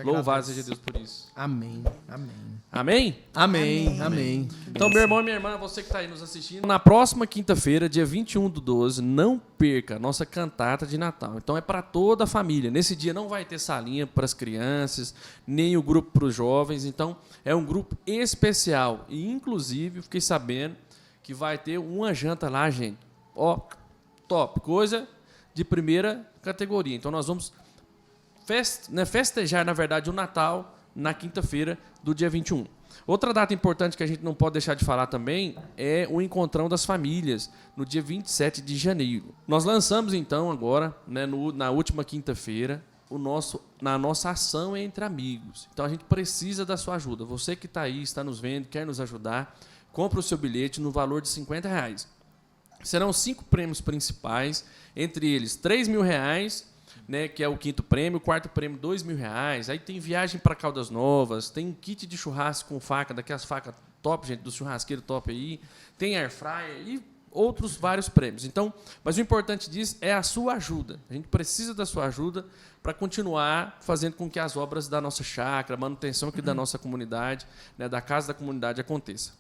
Louvado seja Deus por isso. Amém. Amém. Amém? Amém. Amém. Então, meu irmão e minha irmã, você que está aí nos assistindo, na próxima quinta-feira, dia 21/12, não perca a nossa cantata de Natal. Então, é para toda a família. Nesse dia não vai ter salinha para as crianças, nem o grupo para os jovens. Então, é um grupo especial. E, inclusive, eu fiquei sabendo que vai ter uma janta lá, gente. Ó, top. Coisa de primeira categoria. Então, nós vamos festejar, na verdade, o Natal na quinta-feira do dia 21. Outra data importante que a gente não pode deixar de falar também é o Encontrão das Famílias, no dia 27 de janeiro. Nós lançamos, então, agora, né, na última quinta-feira, na nossa ação entre amigos. Então, a gente precisa da sua ajuda. Você que está aí, está nos vendo, quer nos ajudar, compra o seu bilhete no valor de R$50. Serão 5 prêmios principais, entre eles R$3.000, né, que é o quinto prêmio, o quarto prêmio R$2.000, aí tem viagem para Caldas Novas, tem kit de churrasco com faca, daquelas facas top, gente, do churrasqueiro top aí, tem air fryer e outros vários prêmios. Então, mas o importante disso é a sua ajuda. A gente precisa da sua ajuda para continuar fazendo com que as obras da nossa chácara, a manutenção aqui da nossa comunidade, né, da casa da comunidade aconteça.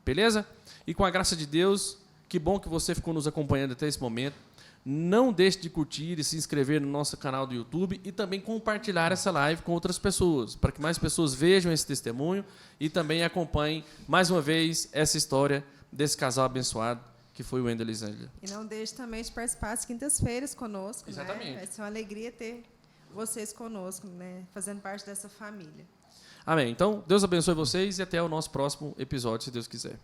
Beleza? E com a graça de Deus, que bom que você ficou nos acompanhando até esse momento. Não deixe de curtir e se inscrever no nosso canal do YouTube e também compartilhar essa live com outras pessoas, para que mais pessoas vejam esse testemunho e também acompanhem, mais uma vez, essa história desse casal abençoado que foi o Wendel e Elisângela. E não deixe também de participar às quintas-feiras conosco. Exatamente. Né? Vai ser uma alegria ter vocês conosco, né? Fazendo parte dessa família. Amém. Então, Deus abençoe vocês e até o nosso próximo episódio, se Deus quiser.